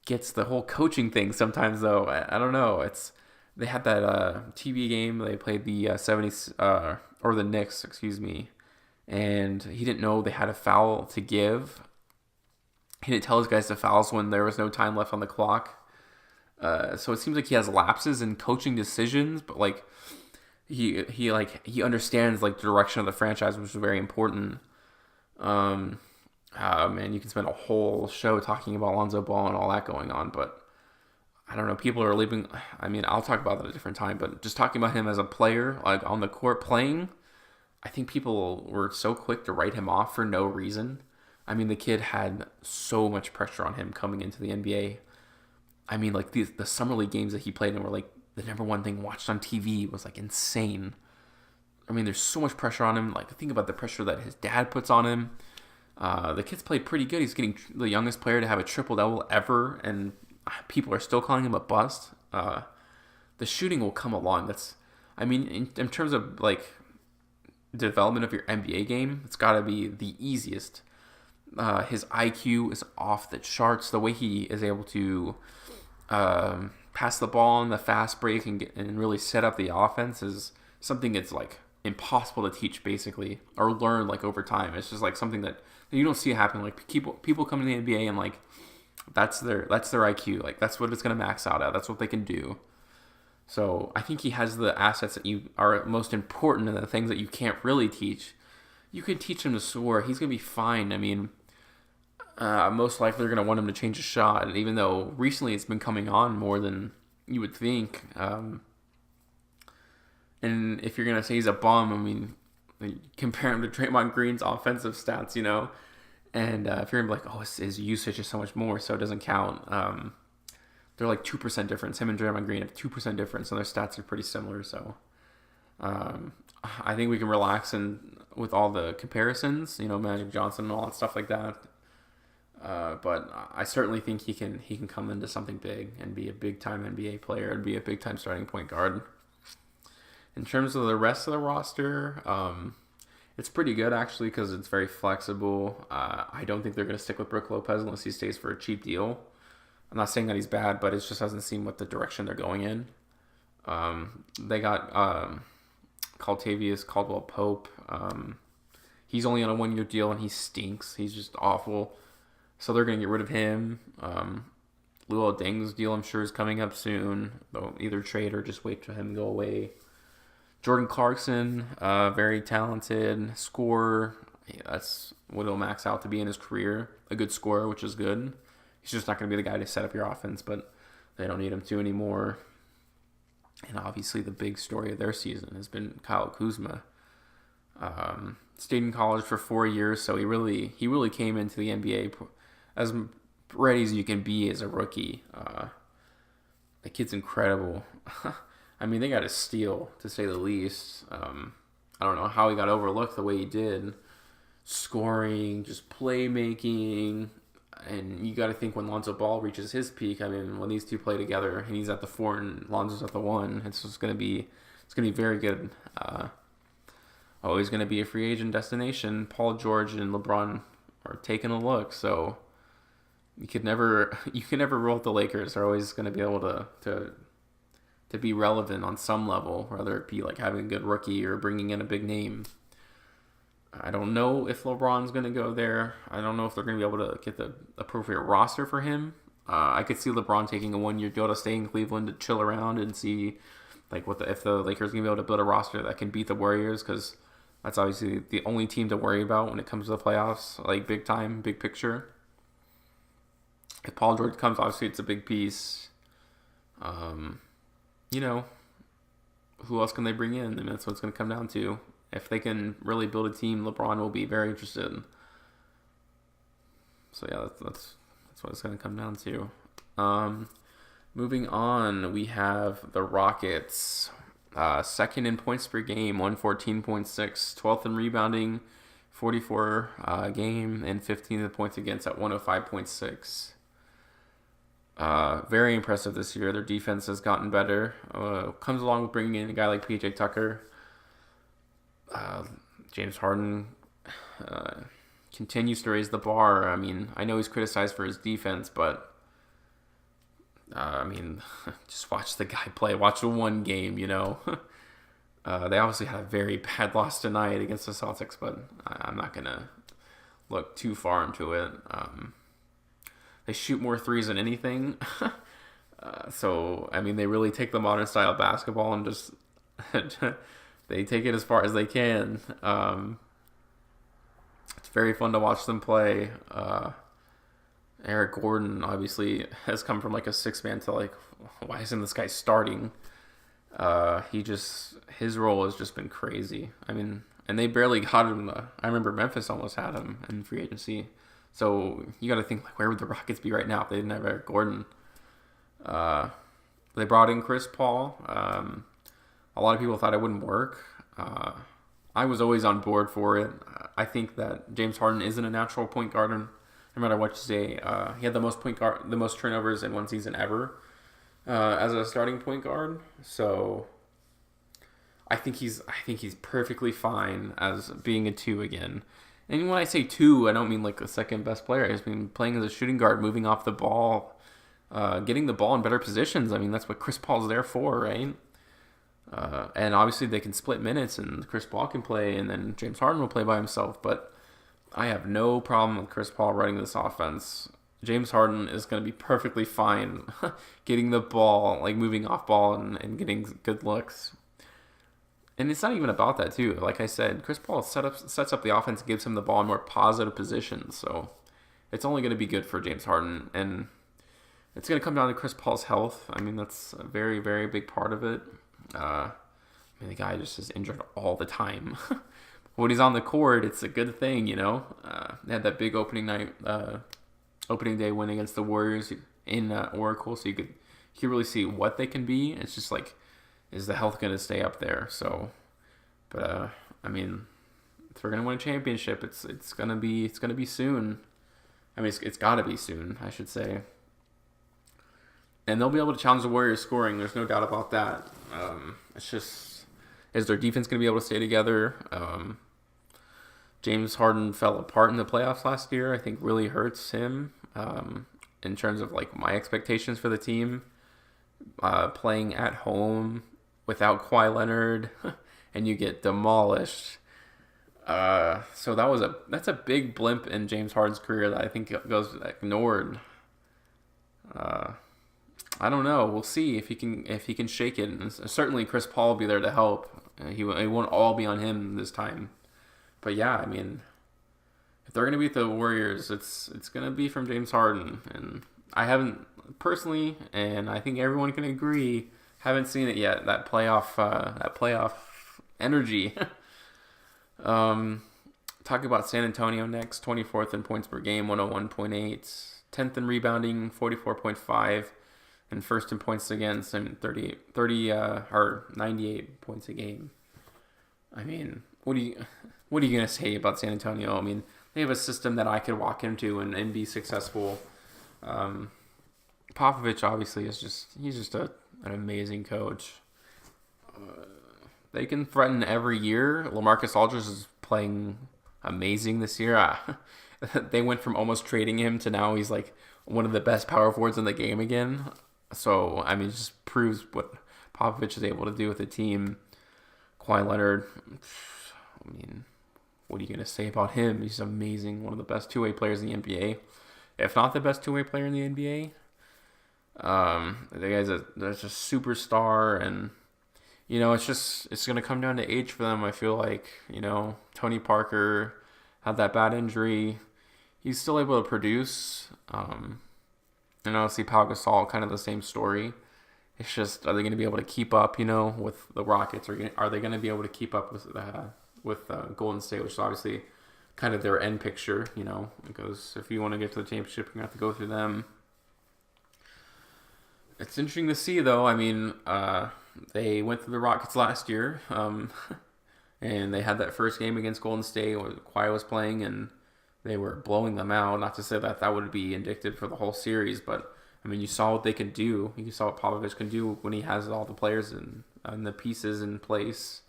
gets the whole coaching thing sometimes, though. I don't know. They had that TV game. They played the 70s, or the Knicks, excuse me, and he didn't know they had a foul to give. He didn't tell his guys to fouls when there was no time left on the clock. So it seems like he has lapses in coaching decisions, but like he understands like the direction of the franchise, which is very important. Man, you can spend a whole show talking about Lonzo Ball and all that going on, but I don't know. People are leaving. I mean, I'll talk about that at a different time, but just talking about him as a player, like on the court playing, I think people were so quick to write him off for no reason. I mean, the kid had so much pressure on him coming into the NBA. I mean, like the summer league games that he played in were like the number one thing watched on TV. Was like insane. I mean, there's so much pressure on him. Like, think about the pressure that his dad puts on him. The kid's played pretty good. He's getting the youngest player to have a triple-double ever, and people are still calling him a bust. The shooting will come along. In terms of like development of your NBA game, it's got to be the easiest. His IQ is off the charts. The way he is able to pass the ball on the fast break and really set up the offense is something that's like impossible to teach, basically, or learn like over time. It's just like something that you don't see happen. Like people come to the NBA and like that's their IQ. Like, that's what it's gonna max out at. That's what they can do. So I think he has the assets that you are most important, and the things that you can't really teach. You could teach him to score. He's gonna be fine. I mean, most likely they're gonna want him to change his shot, and even though recently it's been coming on more than you would think. And if you're gonna say he's a bum, I mean, compare him to Draymond Green's offensive stats, And if you're gonna be like, oh, his usage is so much more, so it doesn't count. They're like 2% difference. Him and Draymond Green have 2% difference, and their stats are pretty similar. So I think we can relax with all the comparisons, Magic Johnson and all that stuff like that. But I certainly think he can come into something big and be a big time NBA player and be a big time starting point guard. In terms of the rest of the roster, it's pretty good, actually, because it's very flexible. I don't think they're going to stick with Brook Lopez unless he stays for a cheap deal. I'm not saying that he's bad, but it just doesn't seem what the direction they're going in. They got Caltavius Caldwell-Pope. He's only on a one-year deal, and he stinks. He's just awful. So they're going to get rid of him. Luol Deng's deal, I'm sure, is coming up soon. They'll either trade or just wait for him to go away. Jordan Clarkson, very talented scorer. Yeah, that's what he'll max out to be in his career. A good scorer, which is good. He's just not going to be the guy to set up your offense, but they don't need him to anymore. And obviously the big story of their season has been Kyle Kuzma. Stayed in college for 4 years, so he really came into the NBA as ready as you can be as a rookie. The kid's incredible. I mean, they got a steal, to say the least. I don't know how he got overlooked the way he did. Scoring, just playmaking. And you got to think when Lonzo Ball reaches his peak, I mean, when these two play together and he's at the 4 and Lonzo's at the 1, it's going to be very good. Always going to be a free agent destination. Paul George and LeBron are taking a look, so you can never rule out the Lakers. They're always going to be able to to be relevant on some level, whether it be like having a good rookie or bringing in a big name. I don't know if LeBron's going to go there. I don't know if they're going to be able to get the appropriate roster for him. I could see LeBron taking a 1-year deal to stay in Cleveland to chill around and see like if the Lakers are going to be able to build a roster that can beat the Warriors, because that's obviously the only team to worry about when it comes to the playoffs, like big time, big picture. If Paul George comes, obviously it's a big piece. You know, who else can they bring in? I mean, that's what it's going to come down to. If they can really build a team, LeBron will be very interested. So yeah, that's what it's going to come down to. Moving on, we have the Rockets. Second in points per game, 114.6. 12th in rebounding, 44 game, and 15th in points against at 105.6. Very impressive this year. Their defense has gotten better. Comes along with bringing in a guy like PJ Tucker. James Harden continues to raise the bar. I mean, I know he's criticized for his defense, but I mean, just watch the guy play. Watch the one game, you know. They obviously had a very bad loss tonight against the Celtics, but I'm not going to look too far into it. They shoot more threes than anything. So, I mean, they really take the modern style of basketball and just they take it as far as they can. It's very fun to watch them play. Eric Gordon obviously has come from like a 6-man to like, why isn't this guy starting? His role has just been crazy. I mean, and they barely got him. I remember Memphis almost had him in free agency. So you got to think, like, where would the Rockets be right now if they didn't have Eric Gordon? They brought in Chris Paul. A lot of people thought it wouldn't work. I was always on board for it. I think that James Harden isn't a natural point guard. No matter what you say, he had the most turnovers in one season ever as a starting point guard. So I think he's perfectly fine as being a 2 again. And when I say 2, I don't mean like the second best player. I just mean playing as a shooting guard, moving off the ball, getting the ball in better positions. I mean, that's what Chris Paul's there for, right? And obviously they can split minutes, and Chris Paul can play, and then James Harden will play by himself. But I have no problem with Chris Paul running this offense. James Harden is going to be perfectly fine getting the ball, like moving off ball and getting good looks. And it's not even about that, too. Like I said, Chris Paul sets up the offense, gives him the ball in more positive positions. So it's only going to be good for James Harden. And it's going to come down to Chris Paul's health. I mean, that's a very, very big part of it. I mean, the guy just is injured all the time. When he's on the court, it's a good thing, you know. They had that big opening day win against the Warriors in Oracle, so you could really see what they can be. It's just like, is the health going to stay up there? So, but I mean, if we're going to win a championship, it's going to be soon. I mean, it's got to be soon, I should say. And they'll be able to challenge the Warriors scoring. There's no doubt about that. It's just, is their defense going to be able to stay together? James Harden fell apart in the playoffs last year. I think really hurts him in terms of like my expectations for the team. Playing at home without Kawhi Leonard, and you get demolished. So that's a big blimp in James Harden's career that I think goes ignored. I don't know. We'll see if he can shake it. And certainly Chris Paul will be there to help. It won't all be on him this time. But yeah, I mean, if they're gonna beat the Warriors, it's gonna be from James Harden. And I haven't personally, and I think everyone can agree, haven't seen it yet. That playoff energy. Talk about San Antonio next. 24th in points per game, 101.8. 10th in rebounding, 44.5. And first in points against, and 98 points a game. I mean, what are you gonna say about San Antonio? I mean, they have a system that I could walk into and be successful. Popovich obviously he's just an amazing coach. They can threaten every year. LaMarcus Aldridge is playing amazing this year. They went from almost trading him to now he's like one of the best power forwards in the game again. So, I mean, it just proves what Popovich is able to do with the team. Kawhi Leonard, I mean, what are you going to say about him? He's amazing. One of the best two-way players in the NBA. If not the best two-way player in the NBA. The guy's that's a superstar, and it's going to come down to age for them. I feel like, Tony Parker had that bad injury. He's still able to produce. And obviously Pau Gasol, kind of the same story. It's just, are they going to be able to keep up, with the Rockets? Or are they going to be able to keep up with Golden State, which is obviously kind of their end picture, because if you want to get to the championship, you're going to have to go through them. It's interesting to see, though. I mean, they went through the Rockets last year, and they had that first game against Golden State where Kawhi was playing, and they were blowing them out. Not to say that would be indicative for the whole series, but I mean, you saw what they could do. You saw what Popovich can do when he has all the players and the pieces in place.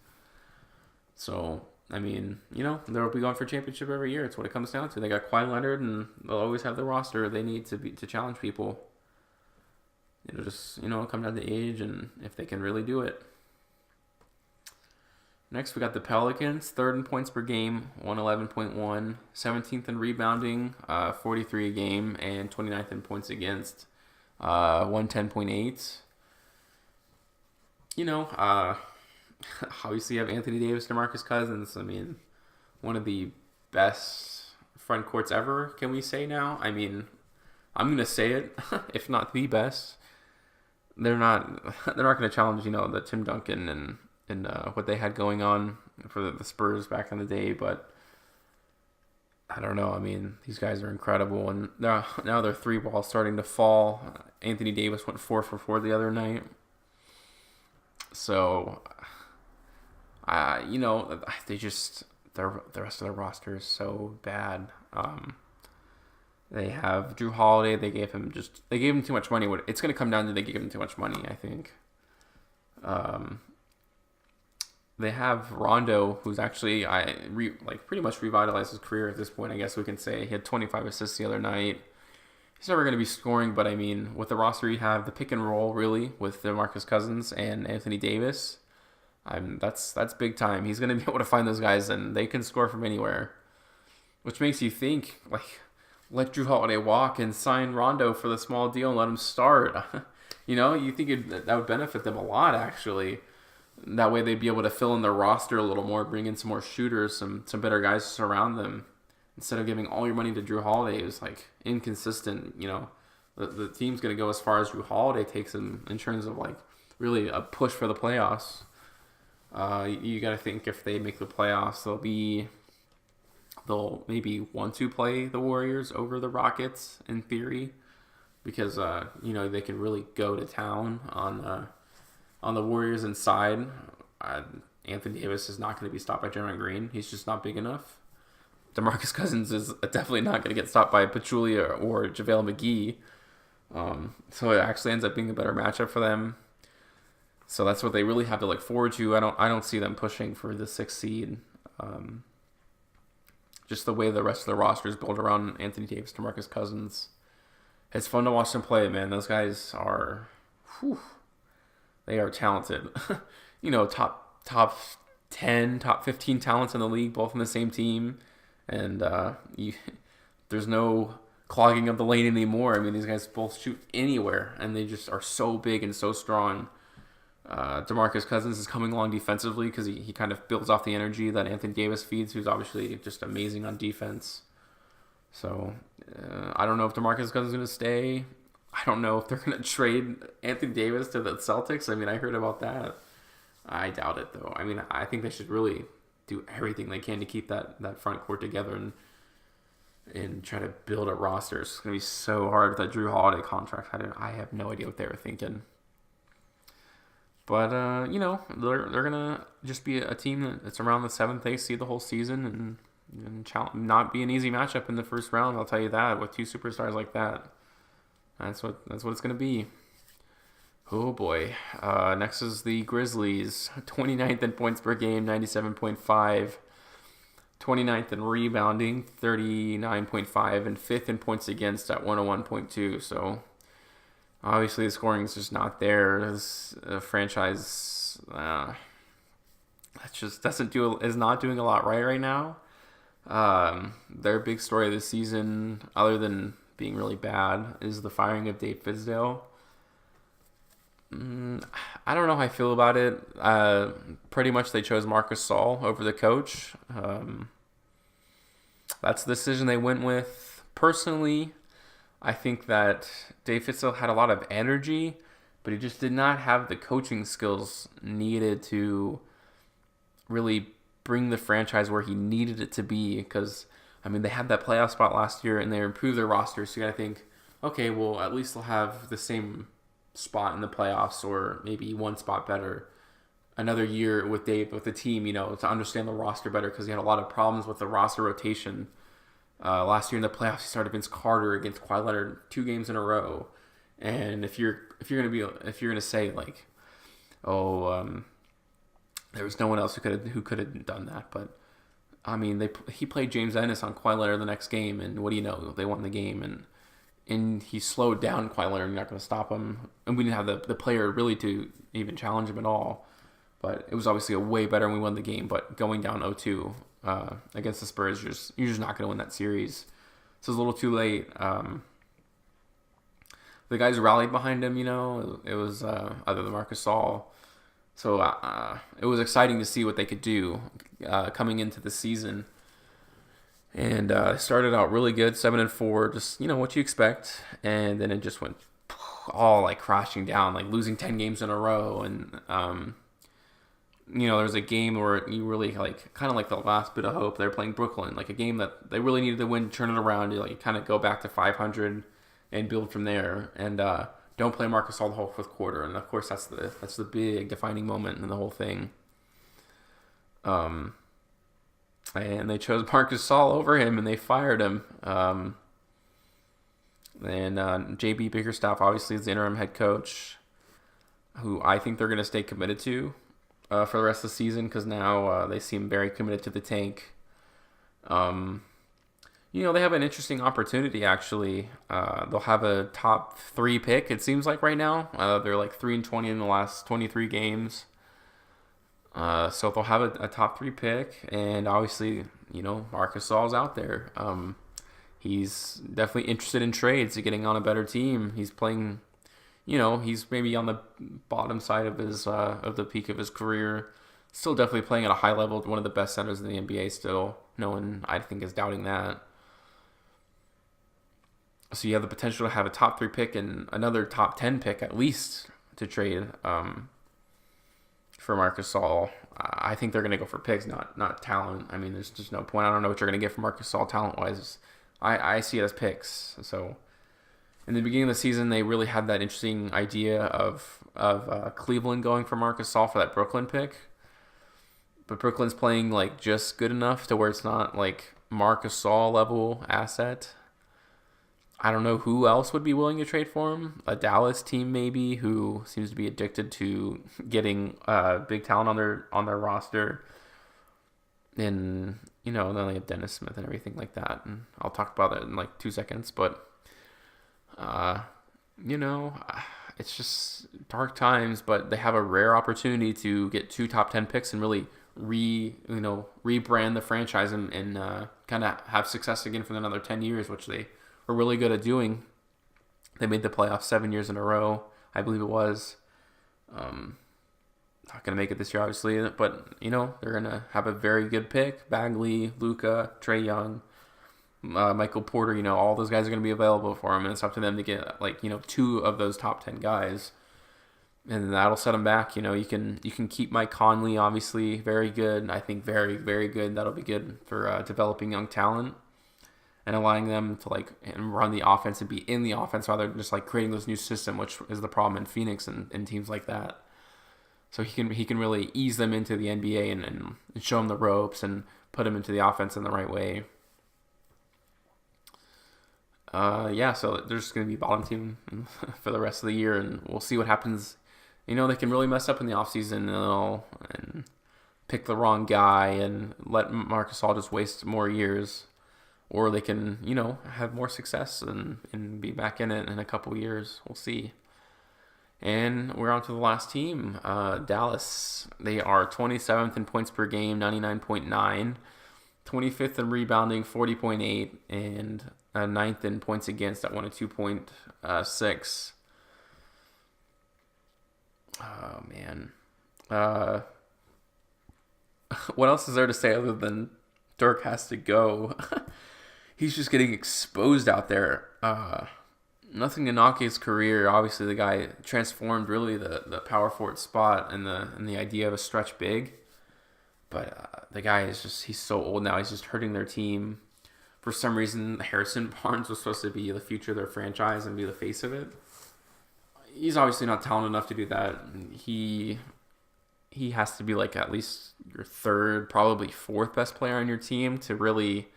So, I mean, they'll be going for championship every year. It's what it comes down to. They got Kawhi Leonard, and they'll always have the roster they need to challenge people. It'll just, come down to age and if they can really do it. Next, we got the Pelicans, 3rd in points per game, 111.1, 17th in rebounding, 43 a game, and 29th in points against, 110.8. Obviously you have Anthony Davis, DeMarcus Cousins. I mean, one of the best front courts ever, can we say now? I mean, I'm going to say it, if not the best. They're not going to challenge, the Tim Duncan and what they had going on for the Spurs back in the day, but I don't know. I mean, these guys are incredible, and now their three ball starting to fall. Anthony Davis went 4 for 4 the other night, so they just the rest of their roster is so bad. They have Drew Holiday. They gave him too much money. It's going to come down to they gave him too much money, I think. They have Rondo, who's actually pretty much revitalized his career at this point. I guess we can say he had 25 assists the other night. He's never going to be scoring, but I mean, with the roster you have, the pick and roll really with DeMarcus Cousins and Anthony Davis, that's big time. He's going to be able to find those guys, and they can score from anywhere, which makes you think let Drew Holiday walk and sign Rondo for the small deal and let him start. You think that would benefit them a lot, actually. That way they'd be able to fill in their roster a little more, bring in some more shooters, some better guys to surround them. Instead of giving all your money to Drew Holiday, it was inconsistent. The team's going to go as far as Drew Holiday takes them in terms of really a push for the playoffs. You got to think if they make the playoffs, they'll maybe want to play the Warriors over the Rockets in theory, because they can really go to town on the Warriors inside. Anthony Davis is not going to be stopped by Draymond Green. He's just not big enough. DeMarcus Cousins is definitely not going to get stopped by Pachulia or JaVale McGee. So it actually ends up being a better matchup for them. So that's what they really have to look forward to. I don't see them pushing for the 6th seed. Just the way the rest of the roster is built around Anthony Davis, DeMarcus Cousins. It's fun to watch them play, man. Those guys are, they are talented. Top 10, top 15 talents in the league, both on the same team. And there's no clogging of the lane anymore. I mean, these guys both shoot anywhere, and they just are so big and so strong. DeMarcus Cousins is coming along defensively because he kind of builds off the energy that Anthony Davis feeds, who's obviously just amazing on defense. So I don't know if DeMarcus Cousins is going to stay. I don't know if they're going to trade Anthony Davis to the Celtics. I mean, I heard about that. I doubt it, though. I mean, I think they should really do everything they can to keep that front court together and try to build a roster. It's going to be so hard with that Drew Holiday contract. I have no idea what they were thinking. But, they're going to just be a team that's around the 7th, 8th seed the whole season and not be an easy matchup in the first round, I'll tell you that, with two superstars like that. That's what it's going to be. Oh, boy. Next is the Grizzlies. 29th in points per game, 97.5. 29th in rebounding, 39.5. And 5th in points against at 101.2. So Obviously, the scoring is just not there. This franchise that just doesn't do is not doing a lot right now. Their big story this season, other than being really bad, is the firing of Dave Fizdale. I don't know how I feel about it. Pretty much they chose Marcus Saul over the coach. That's the decision they went with. Personally, I think that Dave Fizdale had a lot of energy, but he just did not have the coaching skills needed to really bring the franchise where he needed it to be. Because, I mean, they had that playoff spot last year and they improved their roster. So you got to think, okay, well, at least they'll have the same spot in the playoffs or maybe one spot better another year with Dave, with the team, to understand the roster better, because he had a lot of problems with the roster rotation. Last year in the playoffs, he started Vince Carter against Kawhi Leonard 2 games in a row. And if you're gonna say like, there was no one else who could have done that, but I mean he played James Ennis on Kawhi Leonard the next game, and what do you know? They won the game, and he slowed down Kawhi Leonard. You're not going to stop him, and we didn't have the player really to even challenge him at all. But it was obviously a way better, and we won the game. But going down 0-2 against the Spurs, you're just not going to win that series. So it's a little too late. The guys rallied behind him, It was other than Marcus Saul. So it was exciting to see what they could do coming into the season. And started out really good, 7-4, just what you expect, and then it just went all like crashing down, like losing 10 games in a row, and there's a game where you really kind of like the last bit of hope. They're playing Brooklyn, like a game that they really needed to win, turn it around, to kind of go back to 500 and build from there, and don't play Marcus all the whole fourth quarter, and of course that's the big defining moment in the whole thing. And they chose Marcus Saul over him, and they fired him. And J.B. Bickerstaff obviously is the interim head coach, who I think they're going to stay committed to for the rest of the season, because now they seem very committed to the tank. They have an interesting opportunity, actually. They'll have a top 3 pick, it seems like right now. They're like 3-20 in the last 23 games. So they'll have a top 3 pick, and obviously, Marcus Saul's out there. He's definitely interested in trades, getting on a better team. He's playing, he's maybe on the bottom side of the peak of his career. Still definitely playing at a high level, one of the best centers in the NBA still. No one, I think, is doubting that. So you have the potential to have a top 3 pick and another top 10 pick at least to trade for Marcus Saul. I think they're going to go for picks, not talent. I mean, there's just no point. I don't know what you're going to get from Marcus Saul talent-wise. I see it as picks. So in the beginning of the season, they really had that interesting idea of Cleveland going for Marcus Saul for that Brooklyn pick. But Brooklyn's playing like just good enough to where it's not like Marcus Saul level asset. I don't know who else would be willing to trade for him. A Dallas team maybe, who seems to be addicted to getting big talent on their roster. And then they have Dennis Smith and everything like that. And I'll talk about that in like 2 seconds. But it's just dark times. But they have a rare opportunity to get 2 top 10 picks and really rebrand the franchise and kind of have success again for another 10 years, which they were really good at doing. They made the playoffs 7 years in a row, I believe it was. Not going to make it this year, obviously, but, they're going to have a very good pick. Bagley, Luka, Trae Young, Michael Porter, all those guys are going to be available for them, and it's up to them to get, 2 of those top 10 guys. And that'll set them back. You can keep Mike Conley, obviously, very good. I think very, very good. That'll be good for developing young talent and allowing them to run the offense and be in the offense rather than just creating this new system, which is the problem in Phoenix and teams like that. So he can really ease them into the NBA and show them the ropes and put them into the offense in the right way. So they're just going to be bottom team for the rest of the year, and we'll see what happens. They can really mess up in the offseason and pick the wrong guy and let Marcus Saul just waste more years. Or they can, have more success and be back in it in a couple years. We'll see. And we're on to the last team, Dallas. They are 27th in points per game, 99.9, 25th in rebounding, 40.8, and 9th in points against at 102.6. Oh, man. What else is there to say other than Dirk has to go? He's just getting exposed out there. Nothing to knock his career. Obviously, the guy transformed really the power forward spot and the idea of a stretch big. But the guy is just, he's so old now. He's just hurting their team. For some reason, Harrison Barnes was supposed to be the future of their franchise and be the face of it. He's obviously not talented enough to do that. He has to be like at least your third, probably fourth best player on your team to really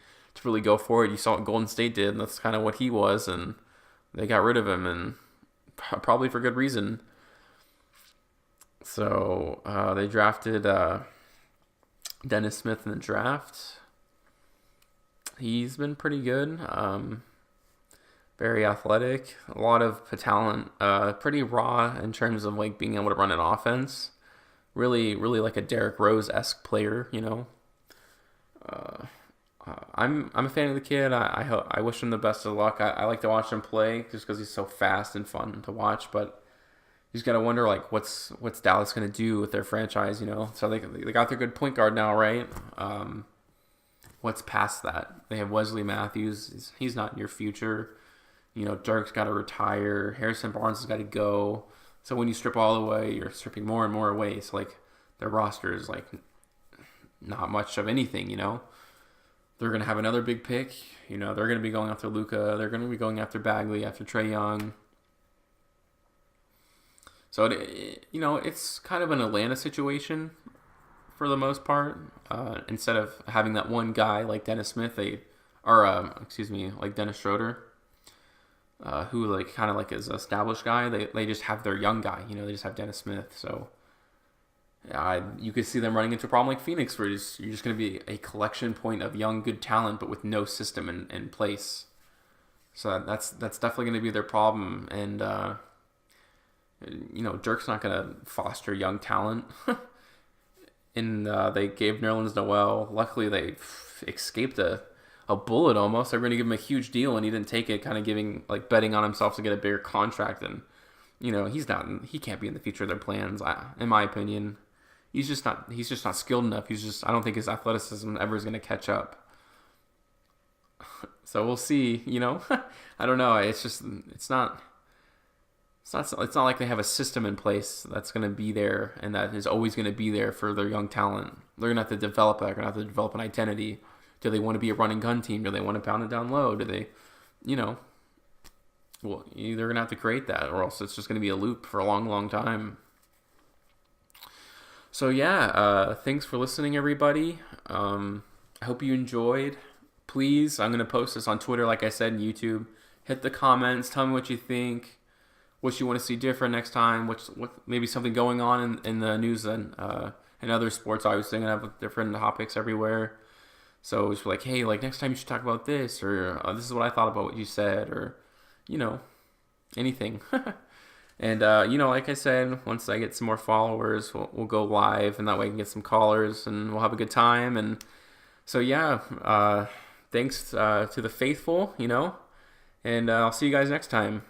go forward. You saw what Golden State did, and that's kind of what he was, and they got rid of him, and probably for good reason. So they drafted Dennis Smith in the draft. He's been pretty good. Very athletic, a lot of talent, pretty raw in terms of like being able to run an offense. Really like a Derrick Rose-esque player, you know. I'm a fan of the kid. I wish him the best of luck. I like to watch him play just because he's so fast and fun to watch. But you just gotta wonder like what's Dallas gonna do with their franchise, you know. So they got their good point guard now, right? What's past that? They have Wesley Matthews. He's not in your future. You know, Dirk's got to retire. Harrison Barnes has got to go. So when you strip all away, you're stripping more and more away. So like their roster is like not much of anything, you know. They're gonna have another big pick. You know, they're gonna be going after Luka. They're gonna be going after Bagley, after Trae Young. So you know, it's kind of an Atlanta situation for the most part. Instead of having that one guy like Dennis Smith, like Dennis Schroeder, who like kind of like is an established guy. They just have their young guy. You know, they just have Dennis Smith. So you could see them running into a problem like Phoenix, where you're just going to be a collection point of young, good talent, but with no system in place. So that's definitely going to be their problem. And you know, Dirk's not going to foster young talent. And they gave Nerlens Noel. Luckily, they escaped a bullet almost. They were going to give him a huge deal, and he didn't take it, kind of betting on himself to get a bigger contract. And, you know, he can't be in the future of their plans, in my opinion. He's just not skilled enough. I don't think his athleticism ever is going to catch up. So we'll see, you know. I don't know. It's not like they have a system in place that's going to be there and that is always going to be there for their young talent. They're going to have to develop that. They're going to have to develop an identity. Do they want to be a running gun team? Do they want to pound it down low? Do they, you know, well, they're going to have to create that, or else it's just going to be a loop for a long, long time. So yeah, thanks for listening, everybody. I hope you enjoyed. Please, I'm going to post this on Twitter, like I said, and YouTube. Hit the comments. Tell me what you think. What you want to see different next time. What maybe something going on in the news and other sports. Obviously, I'm going to have different topics everywhere. So it's like, hey, like next time you should talk about this, or this is what I thought about what you said, or, you know, anything. And, you know, like I said, once I get some more followers, we'll go live, and that way I can get some callers, and we'll have a good time. And so, yeah, thanks to the faithful, you know, and I'll see you guys next time.